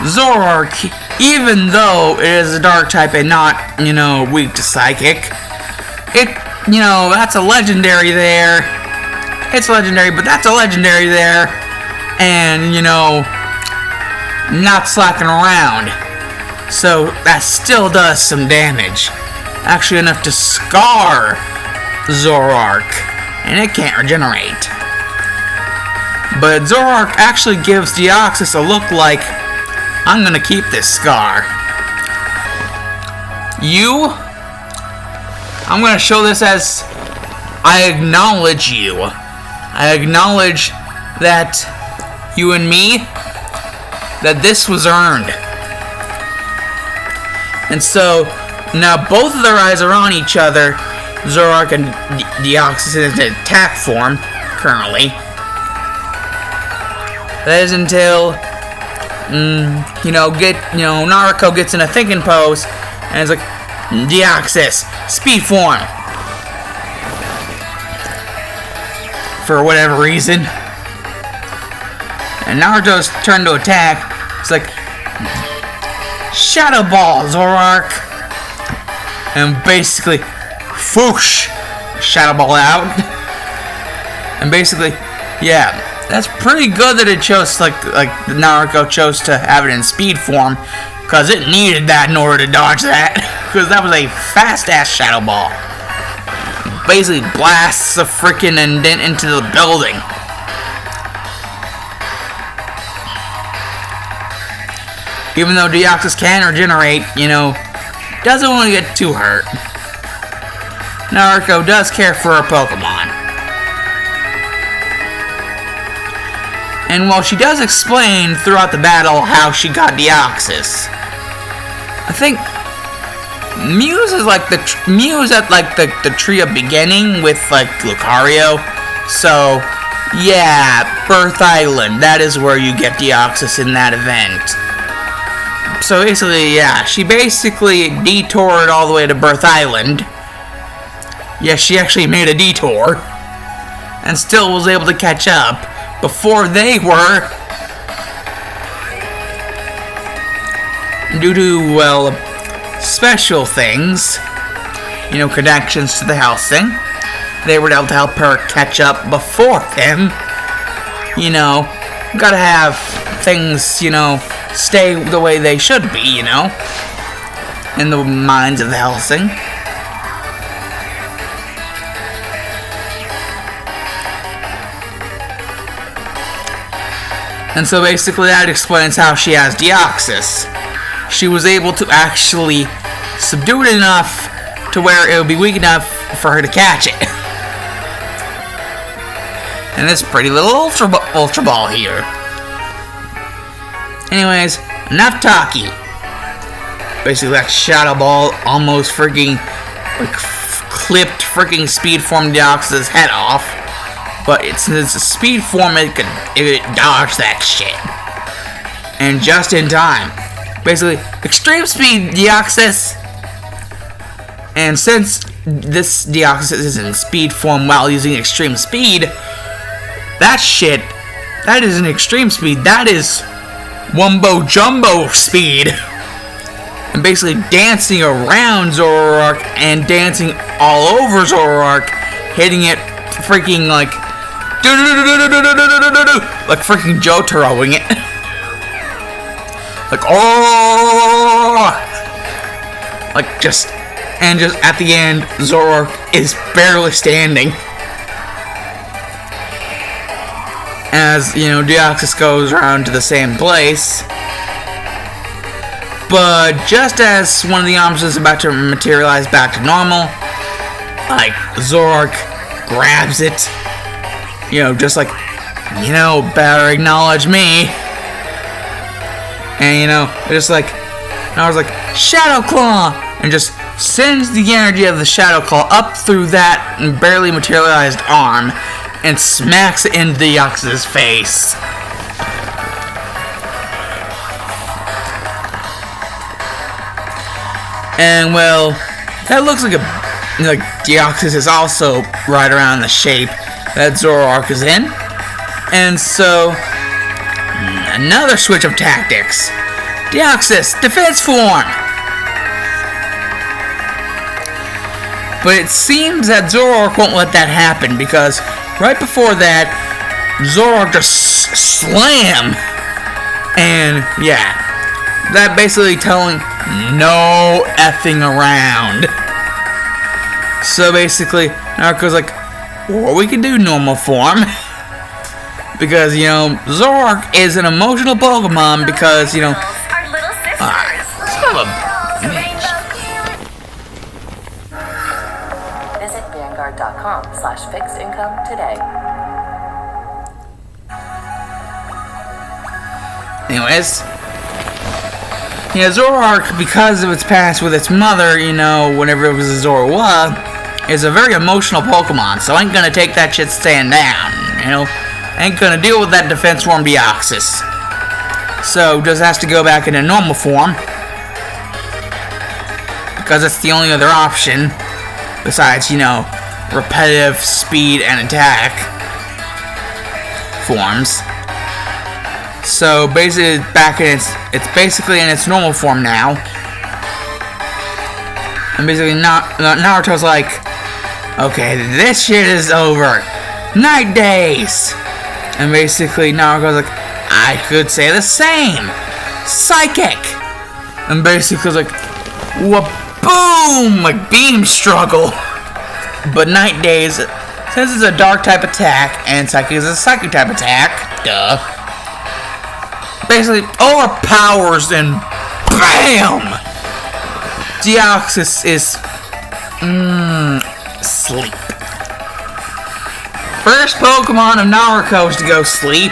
A: Zoroark, even though it is a dark type and not, you know, weak to psychic, it, you know, that's a legendary there. It's legendary, but that's a legendary there, and you know, not slacking around. So that still does some damage. Actually enough to scar Zoroark, and it can't regenerate. But Zoroark actually gives Deoxys a look like, I'm gonna keep this scar. I'm gonna show this as, I acknowledge you. I acknowledge that you and me, that this was earned. And so, now both of their eyes are on each other, Zoroark and Deoxys in its attack form, currently. That is until, Naruto gets in a thinking pose, and it's like, Deoxys, speed form. For whatever reason. And Naruto's turn to attack, it's like, Shadow Ball, Zoroark. And basically, whoosh, Shadow Ball out. And basically, yeah, that's pretty good that it chose, like Naruto chose to have it in speed form, because it needed that in order to dodge that, because that was a fast-ass Shadow Ball. Basically blasts a freaking indent into the building. Even though Deoxys can regenerate, you know, doesn't want to get too hurt. Naruto does care for her Pokemon. And while she does explain throughout the battle how she got Deoxys, I think Muse is like Muse at like the tree of beginning with like Lucario. So yeah, Birth Island, that is where you get Deoxys in that event. So basically, yeah, she basically detoured all the way to Birth Island. Yes, she actually made a detour. And still was able to catch up before they were. Due to, well, special things. You know, connections to the Helsing. They were able to help her catch up before them. You know, gotta have things, you know, stay the way they should be, you know, in the minds of the Helsing. And so basically that explains how she has Deoxys. She was able to actually subdue it enough to where it would be weak enough for her to catch it. And this pretty little Ultra Ball here. Anyways, enough talkie. Basically, that Shadow Ball almost freaking like clipped freaking Speed Form Deoxys' head off. But since it's a Speed Form, it dodged that shit. And just in time. Basically, Extreme Speed Deoxys. And since this Deoxys is in Speed Form while using Extreme Speed, that shit, that isn't Extreme Speed, that is Wumbo Jumbo Speed. And basically dancing around Zoroark and dancing all over Zoroark, hitting it freaking like freaking Jotaroing it. Like, oh, like just at the end, Zoroark is barely standing. As, you know, Deoxys goes around to the same place. But just as one of the arms is about to materialize back to normal, like, Zoroark grabs it. You know, just like, you know, better acknowledge me. And, you know, just like, I was like, Shadow Claw! And just sends the energy of the Shadow Claw up through that barely materialized arm and smacks it in Deoxys' face. And well, that looks like Deoxys is also right around the shape that Zoroark is in. And so, another switch of tactics. Deoxys, defense form! But it seems that Zoroark won't let that happen because right before that, Zoroark just slam! And yeah, that basically telling no effing around. So basically, Naruto's like, well, we can do normal form. Because, you know, Zoroark is an emotional Pokemon because, you know,
E: Visit Vanguard.com/fixedincome today.
A: Anyways, yeah, Zoroark, because of its past with its mother, you know, whenever it was a Zorua, is a very emotional Pokemon, so ain't gonna take that shit stand down, you know? Ain't gonna deal with that defense form Deoxys. So, just has to go back into normal form. Because it's the only other option, besides, you know, repetitive speed and attack forms. So basically, it's basically in its normal form now. And basically, Naruto's like, okay, this shit is over. Night days. And basically Naruto's like, I could say the same. Psychic. And basically like, boom, like beam struggle. But Night Days, since it's a dark type attack and Psychic is a psychic type attack, duh, basically overpowers and BAM! Deoxys is sleep. First Pokemon of Naruto's to go sleep.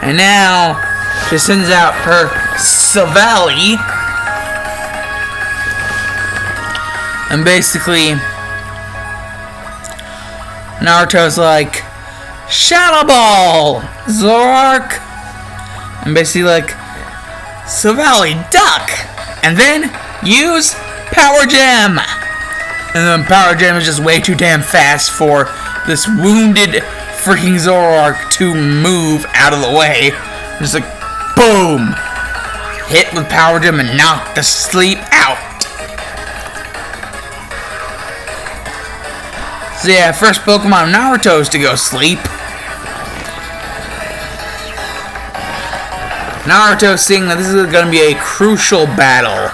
A: And now she sends out her Savali. And basically Naruto's like, Shadow Ball, Zoroark. And basically like, Savali, duck. And then use Power Gem. And then Power Gem is just way too damn fast for this wounded freaking Zoroark to move out of the way. Just like, boom. Hit with Power Gem and knock the sleep out. So yeah, first Pokemon Naruto's to go sleep. Naruto seeing that this is going to be a crucial battle.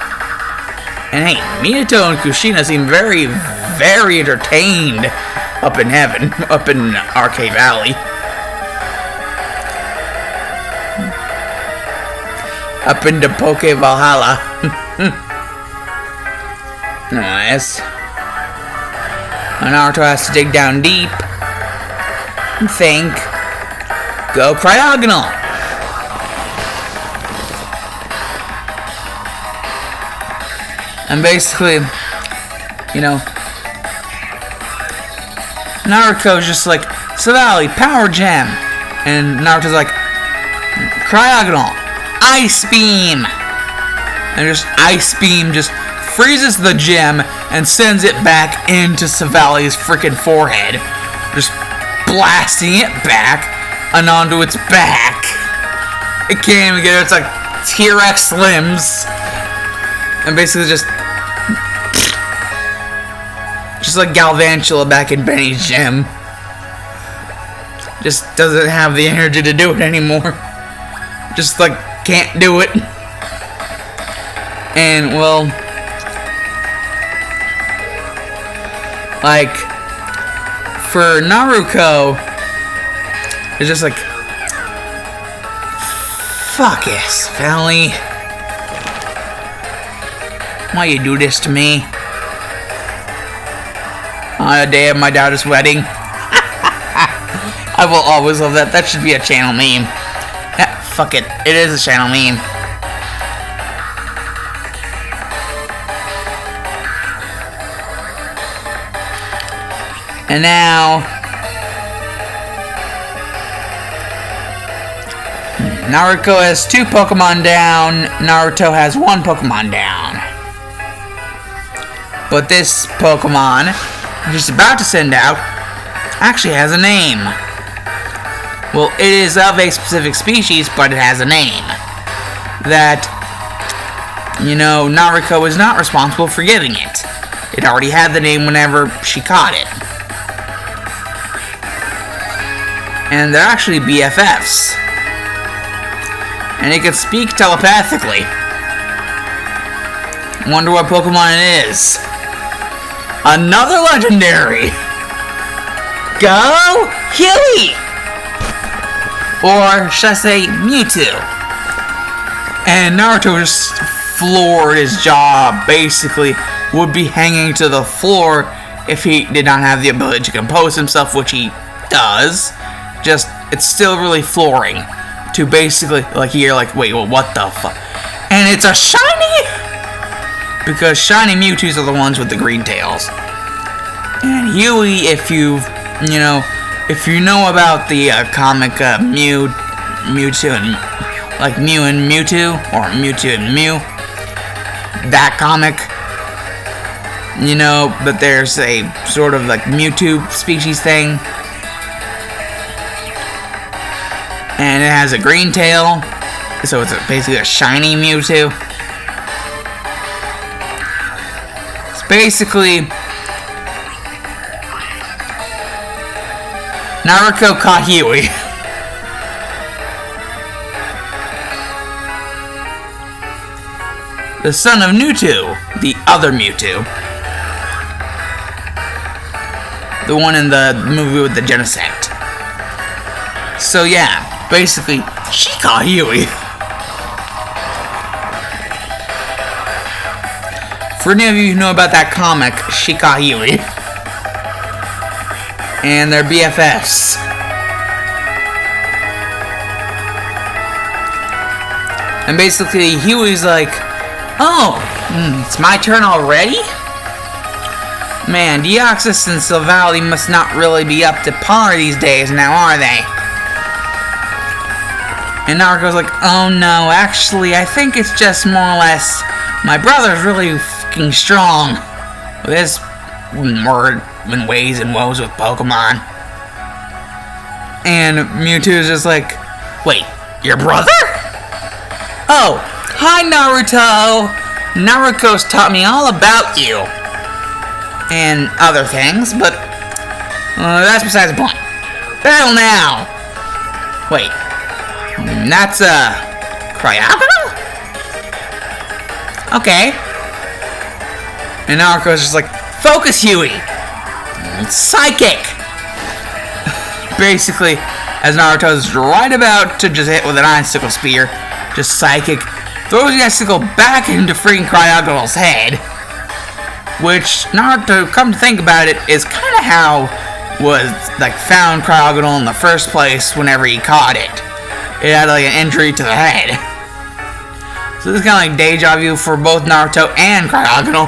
A: And hey, Minato and Kushina seem very, very entertained up in heaven, up in Arcade Valley. Up into Poke Valhalla. Nice. And Naruto has to dig down deep and think. Go Cryogonal. And basically, you know, Naruto's just like, Savali, Power Gem. And Naruto's like, Cryogonal, Ice Beam. And just Ice Beam just freezes the gem and sends it back into Savali's freaking forehead. Just blasting it back and onto its back. It can't even get it. It's like T-Rex limbs. And basically just like Galvantula back in Benny's gym. Just doesn't have the energy to do it anymore. Just like can't do it. And well, like for Naruto, it's just like, fuck yes, Valley. Why you do this to me? On the day of my daughter's wedding. I will always love that. That should be a channel meme. Yeah, fuck it. It is a channel meme. And now Naruto has 2 Pokemon down. Naruto has 1 Pokemon down. But this Pokemon he's about to send out actually has a name. Well, it is of a specific species, but it has a name. That, you know, Naruto is not responsible for giving it. It already had the name whenever she caught it. And they're actually BFFs. And it can speak telepathically. Wonder what Pokemon it is. Another legendary! Go Huey! Or should I say Mewtwo? And Naruto just floored his jaw, basically would be hanging to the floor if he did not have the ability to compose himself, which he does. Just, it's still really flooring to basically, like, you're like, wait, well, what the fuck? And it's a shiny! Because shiny Mewtwo's are the ones with the green tails. And Huey, if you know about the comic Mewtwo and, like, Mew and Mewtwo, or Mewtwo and Mew, that comic, you know, but there's a sort of, like, Mewtwo species thing, And it has a green tail, so it's basically a shiny Mewtwo. It's basically Naruto caught Huey. The son of Mewtwo, the other Mewtwo. The one in the movie with the Genesect. So yeah, basically, she caught Huey. For any of you who know about that comic, she caught Huey. And they're BFFs. And basically, Huey's like, oh, it's my turn already? Man, Deoxys and Silvally must not really be up to par these days now, are they? And Naruto's like, oh no, actually, I think it's just more or less my brother's really fucking strong with his ways and woes with Pokemon. And Mewtwo's just like, wait, your brother? Oh, hi Naruto! Naruto's taught me all about you. And other things, but that's besides the point. Battle now! Wait, that's Cryogonal? Okay. And Naruto's just like, focus Huey! It's psychic! Basically, as Naruto's right about to just hit with an icicle spear, just psychic, throws the icicle back into freaking Cryogonal's head. Which, Naruto, come to think about it, is kind of how was, like, found Cryogonal in the first place whenever he caught it. It had, like, an injury to the head. So this is kind of like deja vu for both Naruto and Cryogonal.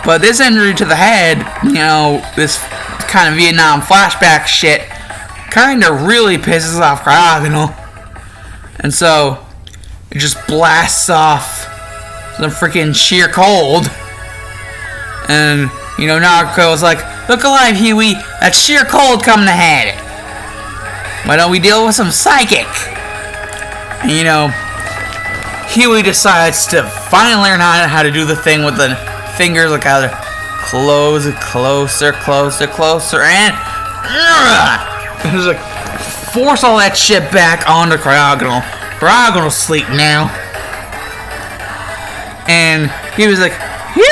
A: But this injury to the head, you know, this kind of Vietnam flashback shit, kind of really pisses off Cryogonal. And so, it just blasts off some freaking sheer cold. And, you know, Naruto's like, look alive, Huey, that's sheer cold coming ahead. Why don't we deal with some psychic? And, you know, Huey decides to finally learn how to do the thing with the fingers, like how to closer, and just like force all that shit back onto Cryogonal. Cryogonal's asleep now. And he was like, phew,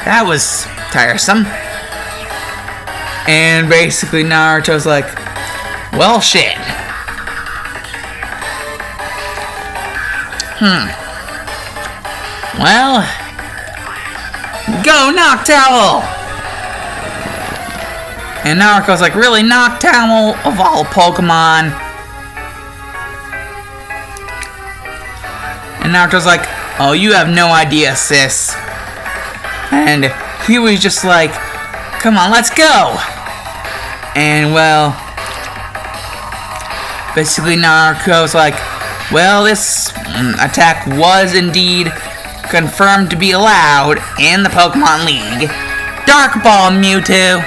A: that was tiresome. And basically Naruto's like, well, shit. Well, go Noctowl! And Naruto's like, really, Noctowl of all Pokemon? And Naruto's like, oh, you have no idea, sis. And Huey's just like, come on, let's go! And, well, basically Naruto's like, well, this attack was indeed confirmed to be allowed in the Pokemon League. Dark Ball, Mewtwo!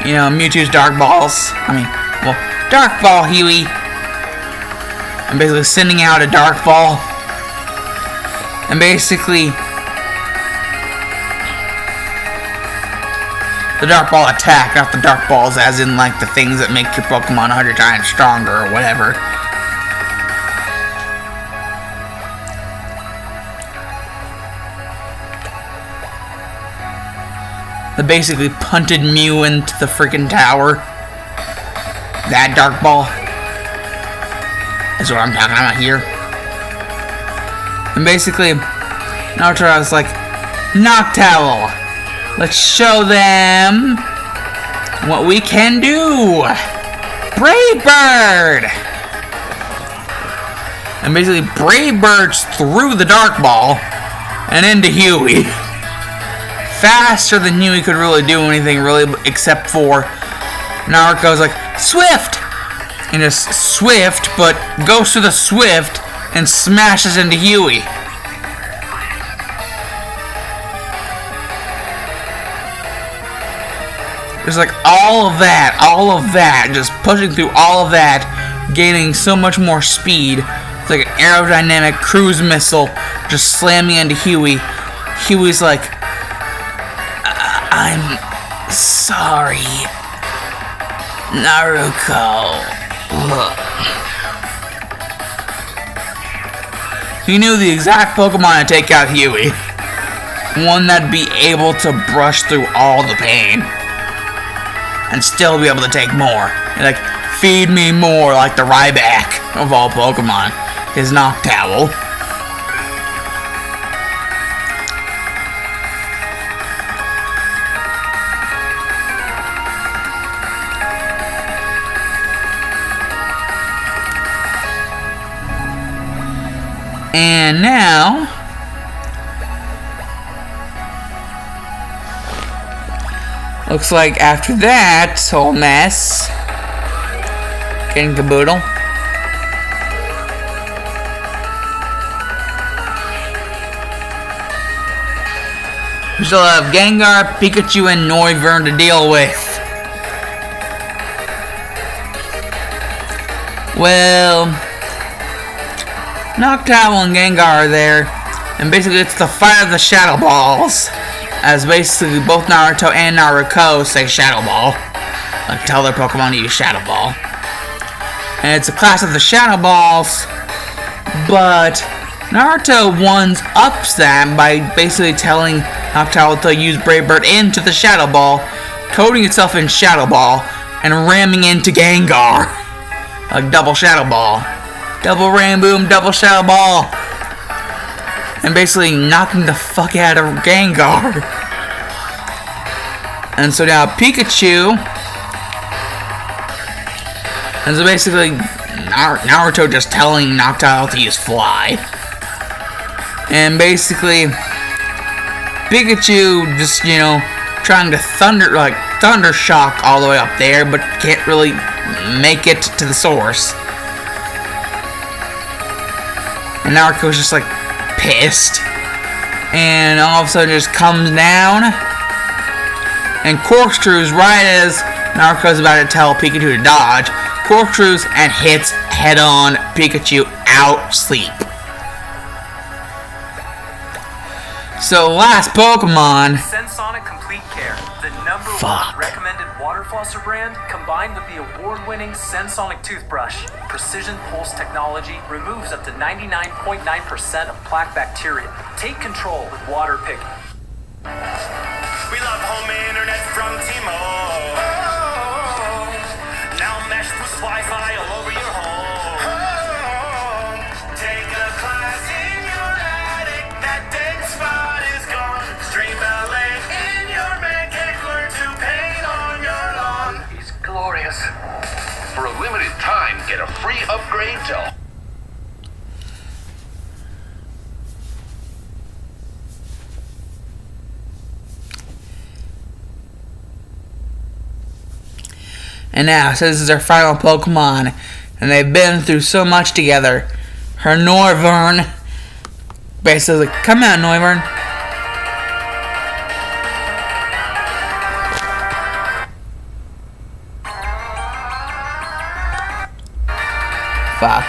A: You know, Mewtwo's Dark Balls. Dark Ball, Huey. I'm basically sending out a Dark Ball. And basically, the Dark Ball attack, not the Dark Balls as in, like, the things that make your Pokemon 100 times stronger or whatever. That basically punted Mew into the freaking tower. That Dark Ball is what I'm talking about here. And basically, Naruto was like, Noctowl, let's show them what we can do. Brave Bird! And basically, Brave Bird's through the Dark Ball and into Huey. Faster than Huey could really do anything, really, except for Naruto's like, Swift! And just Swift, but goes to the Swift and smashes into Huey. There's like all of that, just pushing through all of that, gaining so much more speed. It's like an aerodynamic cruise missile just slamming into Huey. Huey's like, I'm sorry, Naruto. He knew the exact Pokemon to take out Huey. One that'd be able to brush through all the pain and still be able to take more. And like, feed me more, like the Ryback of all Pokemon. His Noctowl. And now, looks like after that whole mess, getting caboodle. We still have Gengar, Pikachu, and Noivern to deal with. Well, Noctowl and Gengar are there, and basically it's the fight of the Shadow Balls, as basically both Naruto and Naruto say Shadow Ball, like tell their Pokemon to use Shadow Ball. And it's a class of the Shadow Balls, but Naruto one-ups them by basically telling Noctowl to use Brave Bird into the Shadow Ball, coating itself in Shadow Ball, and ramming into Gengar, like double Shadow Ball. Double Rainboom, double Shadow Ball. And basically knocking the fuck out of Gengar. And so now Pikachu. And so basically Naruto just telling Noctowl to use Fly. And basically Pikachu just, you know, trying to thunder shock all the way up there, but can't really make it to the source. And Naruto's just like pissed. And all of a sudden just comes down and corkscrews right as Naruto's about to tell Pikachu to dodge. Corkscrews and hits head on Pikachu out sleep. So last Pokemon.
C: Sensonic Complete Care, the #1 recommended water flosser brand, combined with the award-winning Sensonic toothbrush. Precision pulse technology removes up to 99.9% of plaque bacteria. Take control with water picking.
E: We love home internet from T-Mobile. Now mesh plus Wi-Fi all over your home. Take a class in your attic. That dead spot is gone. Stream ballet in your man cave. Learn to paint on your lawn.
F: He's glorious. For a limited time, get a free upgrade to...
A: And now, so this is our final Pokemon, and they've been through so much together. Her Noivern, basically, come out, Noivern. Fuck.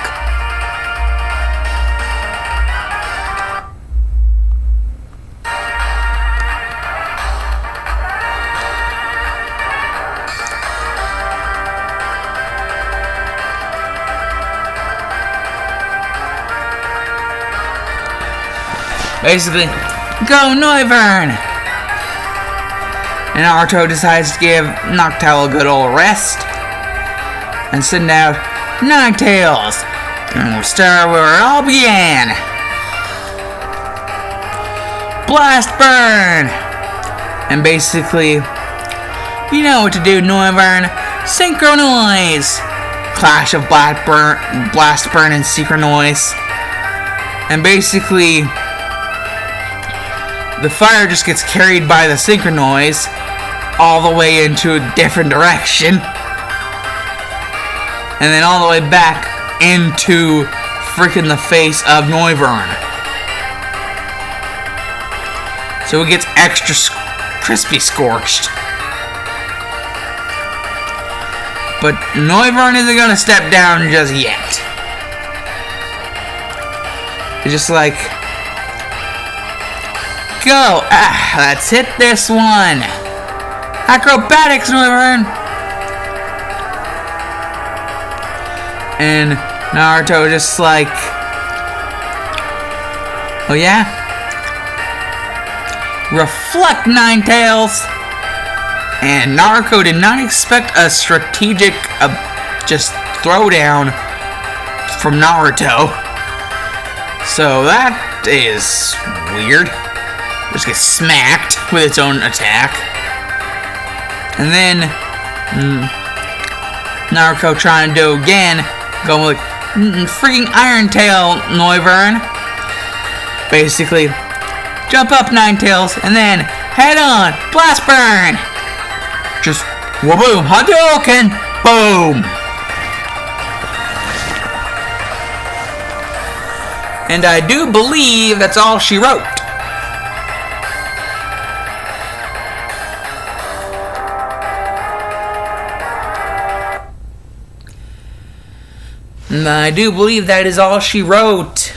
A: Basically, go Noivern! And Naruto decides to give Noctowl a good old rest and send out Ninetales, and we'll start where it all began. Blast Burn! And basically, you know what to do, Noivern. Synchronize! Clash of Blast Burn and Synchronize. And basically, the fire just gets carried by the Synchronize all the way into a different direction. And then all the way back into freaking the face of Noivern. So it gets extra crispy scorched. But Noivern isn't gonna step down just yet. It's just like, go! Let's hit this one! Acrobatics, Noivern! And Naruto just like, oh yeah? Reflect, Ninetales! And Naruto did not expect a strategic just throwdown from Naruto. So that is weird. Just gets smacked with its own attack. And then Naruto trying to do again, going like freaking Iron Tail, Noivern. Basically, jump up, Ninetales, and then head on, Blast Burn! Just wha-boom, Hadouken! Boom! And I do believe that's all she wrote. And I do believe that is all she wrote.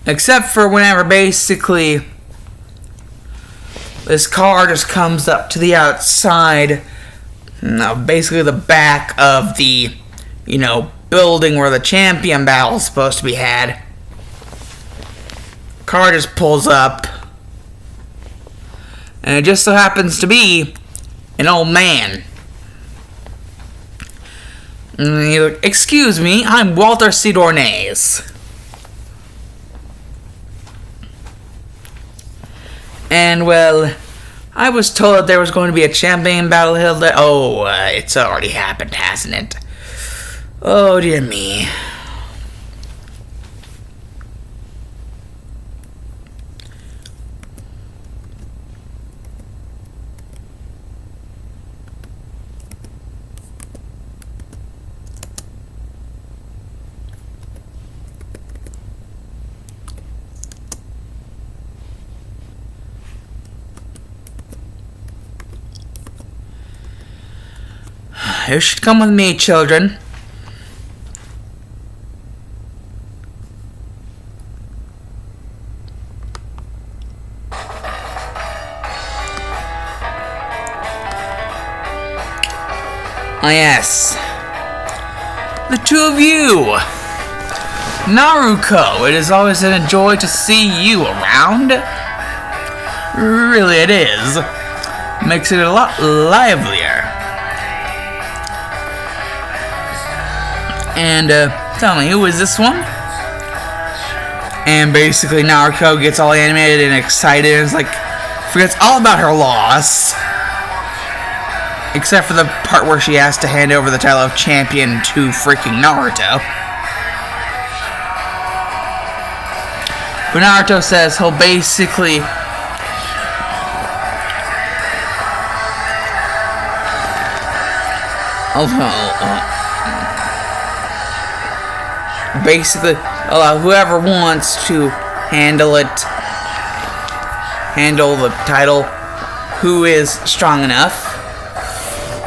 A: Except for whenever basically this car just comes up to the outside, basically the back of the, building where the champion battle is supposed to be had. Car just pulls up, and it just so happens to be an old man. And he's like, "Excuse me, I'm Walter Sidornaise." And, well, I was told that there was going to be a champion battle held there. Oh, it's already happened, hasn't it? Oh, dear me. You should come with me, children. Ah, yes. The two of you. Naruko, it is always a joy to see you around. Really, it is. Makes it a lot livelier. And, tell me, who is this one? And basically Naruto gets all animated and excited and is like, forgets all about her loss. Except for the part where she has to hand over the title of champion to freaking Naruto. But Naruto says he'll basically basically allow whoever wants to handle the title who is strong enough.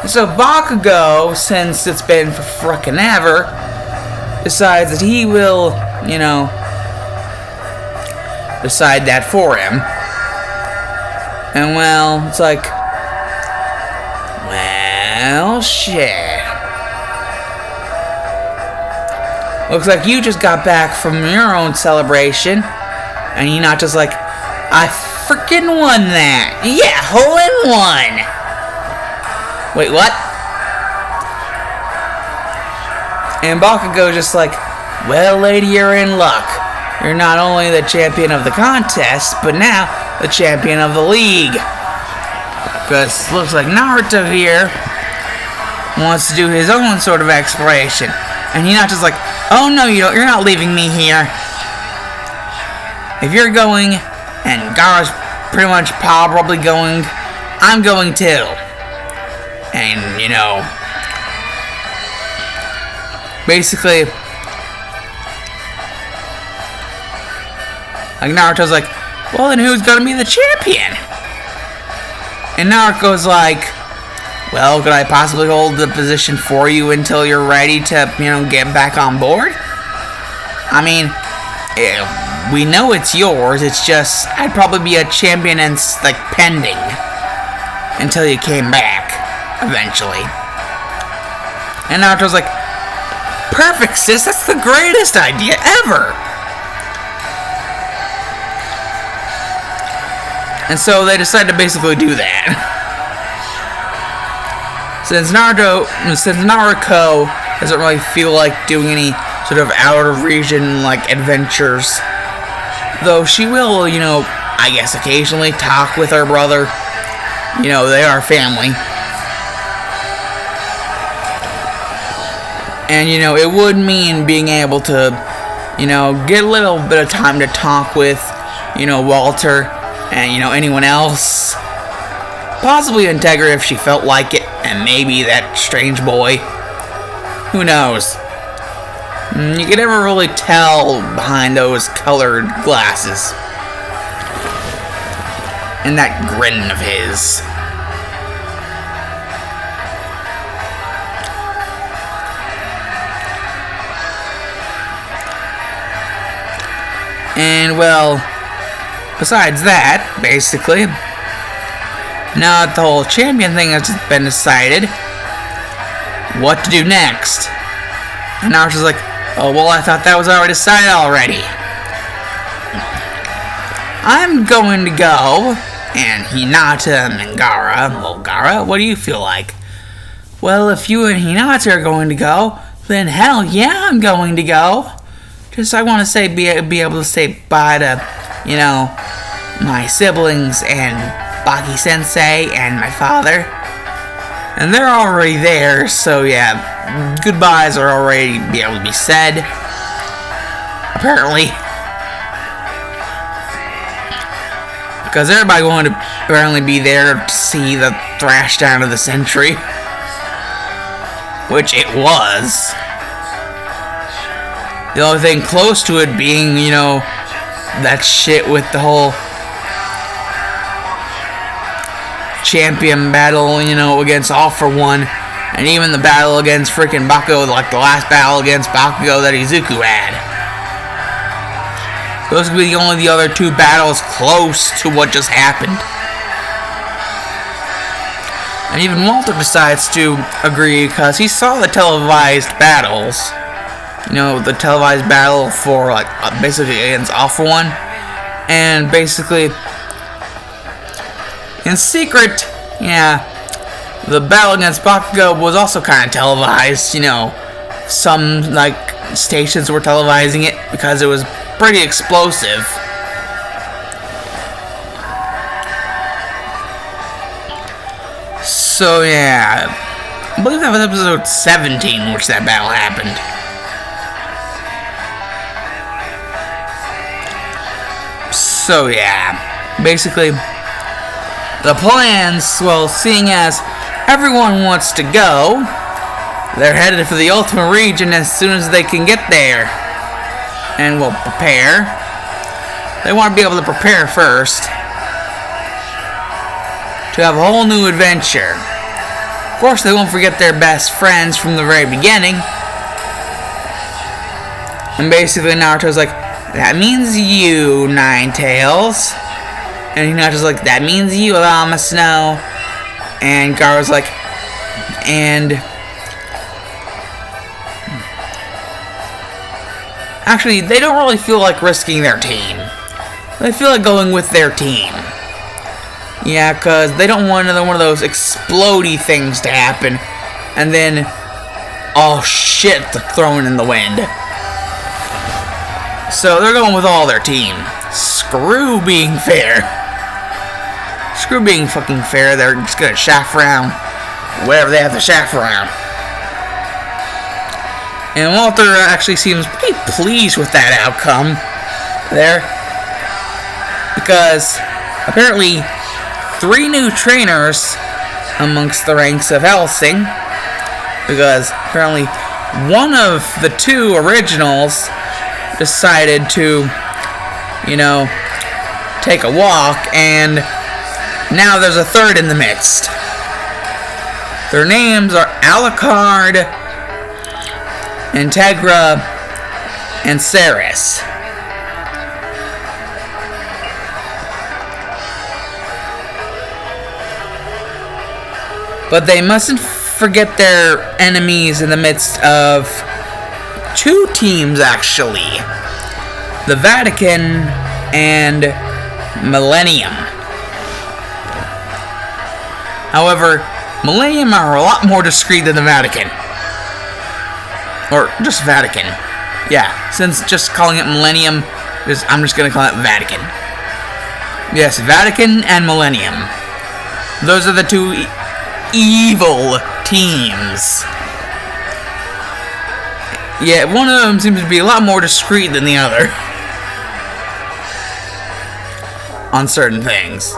A: So Bakugo, since it's been for frickin' ever, decides that he will, decide that for him. And well, it's like, well, shit. Looks like you just got back from your own celebration, and you're not just like, I freaking won that. Yeah, hole in one. Wait, what? And Bakugo's just like, well, lady, you're in luck. You're not only the champion of the contest, but now the champion of the league. Because looks like Naruto here wants to do his own sort of exploration. And you're not just like, oh no, you don't. You're not leaving me here. If you're going, and Gaara's pretty much probably going, I'm going too. And, basically, like Naruto's like, well, then who's gonna be the champion? And Naruto's like, well, could I possibly hold the position for you until you're ready to, get back on board? I mean, we know it's yours, it's just, I'd probably be a champion and, pending until you came back, eventually. And Naruto's like, perfect, sis, that's the greatest idea ever! And so they decide to basically do that. Since Naruto doesn't really feel like doing any sort of out-of-region, adventures, though she will, I guess occasionally talk with her brother. They are family. And, it would mean being able to, get a little bit of time to talk with, Walter and, anyone else. Possibly Integra if she felt like it, and maybe that strange boy. Who knows? You can never really tell behind those colored glasses. And that grin of his. And, well, besides that, basically, now that the whole champion thing has been decided, what to do next? And now she's like, oh, well, I thought that was already decided already. I'm going to go, and Hinata and Gaara, well, Gaara, what do you feel like? Well, if you and Hinata are going to go, then hell yeah, I'm going to go. Just, I want to say, be able to say bye to, my siblings and Baki-sensei and my father. And they're already there, so yeah, goodbyes are already be able to be said. Apparently. Because everybody wanted to apparently be there to see the thrashdown of the century. Which it was. The only thing close to it being, that shit with the whole champion battle, against All For One, and even the battle against freaking Bakugo, like the last battle against Bakugo that Izuku had. Those would be the other two battles close to what just happened. And even Walter decides to agree because he saw the televised battles. The televised battle for, basically against All For One. And basically, in secret, yeah, the battle against Bakugo was also kind of televised. Some, stations were televising it because it was pretty explosive. So, yeah, I believe that was episode 17 in which that battle happened. So, yeah, basically, the plans, well, seeing as everyone wants to go, they're headed for the Ultimate Region as soon as they can get there. And will prepare. They want to be able to prepare first to have a whole new adventure. Of course, they won't forget their best friends from the very beginning. And basically, Naruto's like, that means you, Ninetales. And Hinata's like, that means you, Llama Snow. And Gaara's like, and... Actually, they don't really feel like risking their team. They feel like going with their team. Yeah, because they don't want another one of those explodey things to happen. And then, oh shit, thrown in the wind. So they're going with all their team. Screw being fair. Screw being fucking fair. They're just gonna shaft around wherever they have to shaft around. And Walter actually seems pretty pleased with that outcome there. Because apparently 3 new trainers amongst the ranks of Hellsing. Because apparently one of the 2 originals decided to, take a walk, and now there's a third in the midst. Their names are Alucard, Integra, and Ceres. But they mustn't forget their enemies in the midst of two teams, actually. The Vatican and Millennium. However, Millennium are a lot more discreet than the Vatican. Or just Vatican. Yeah, since just calling it Millennium, I'm just going to call it Vatican. Yes, Vatican and Millennium. Those are the two evil teams. Yeah, one of them seems to be a lot more discreet than the other. On certain things.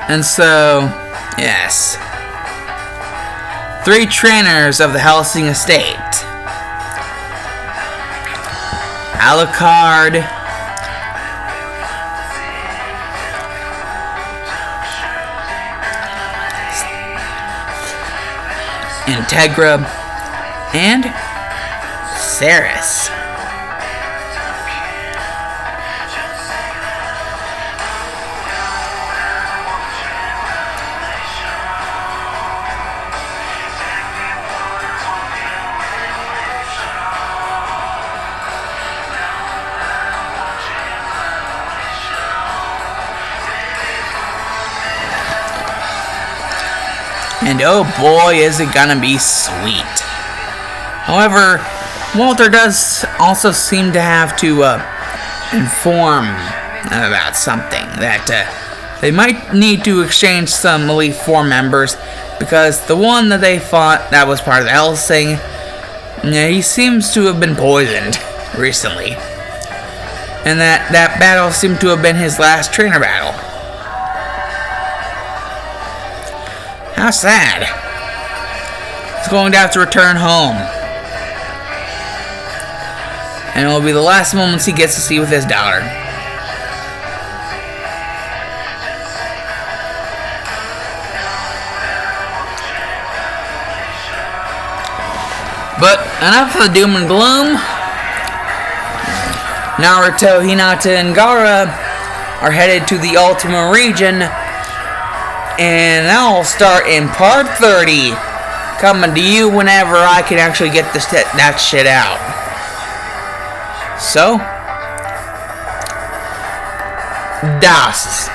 A: And so, yes. 3 trainers of the Helsing estate. Alucard, Integra, and Ceres. And oh boy, is it gonna be sweet. However, Walter does also seem to have to inform about something. That they might need to exchange some Elite Four members, because the one that they fought that was part of the Helsing, he seems to have been poisoned recently. And that battle seemed to have been his last trainer battle. How sad. He's going to have to return home. And it will be the last moments he gets to see with his daughter. But enough of the doom and gloom. Naruto, Hinata, and Gaara are headed to the Ultima region. And that'll start in part 30, coming to you whenever I can actually get that shit out. So, das.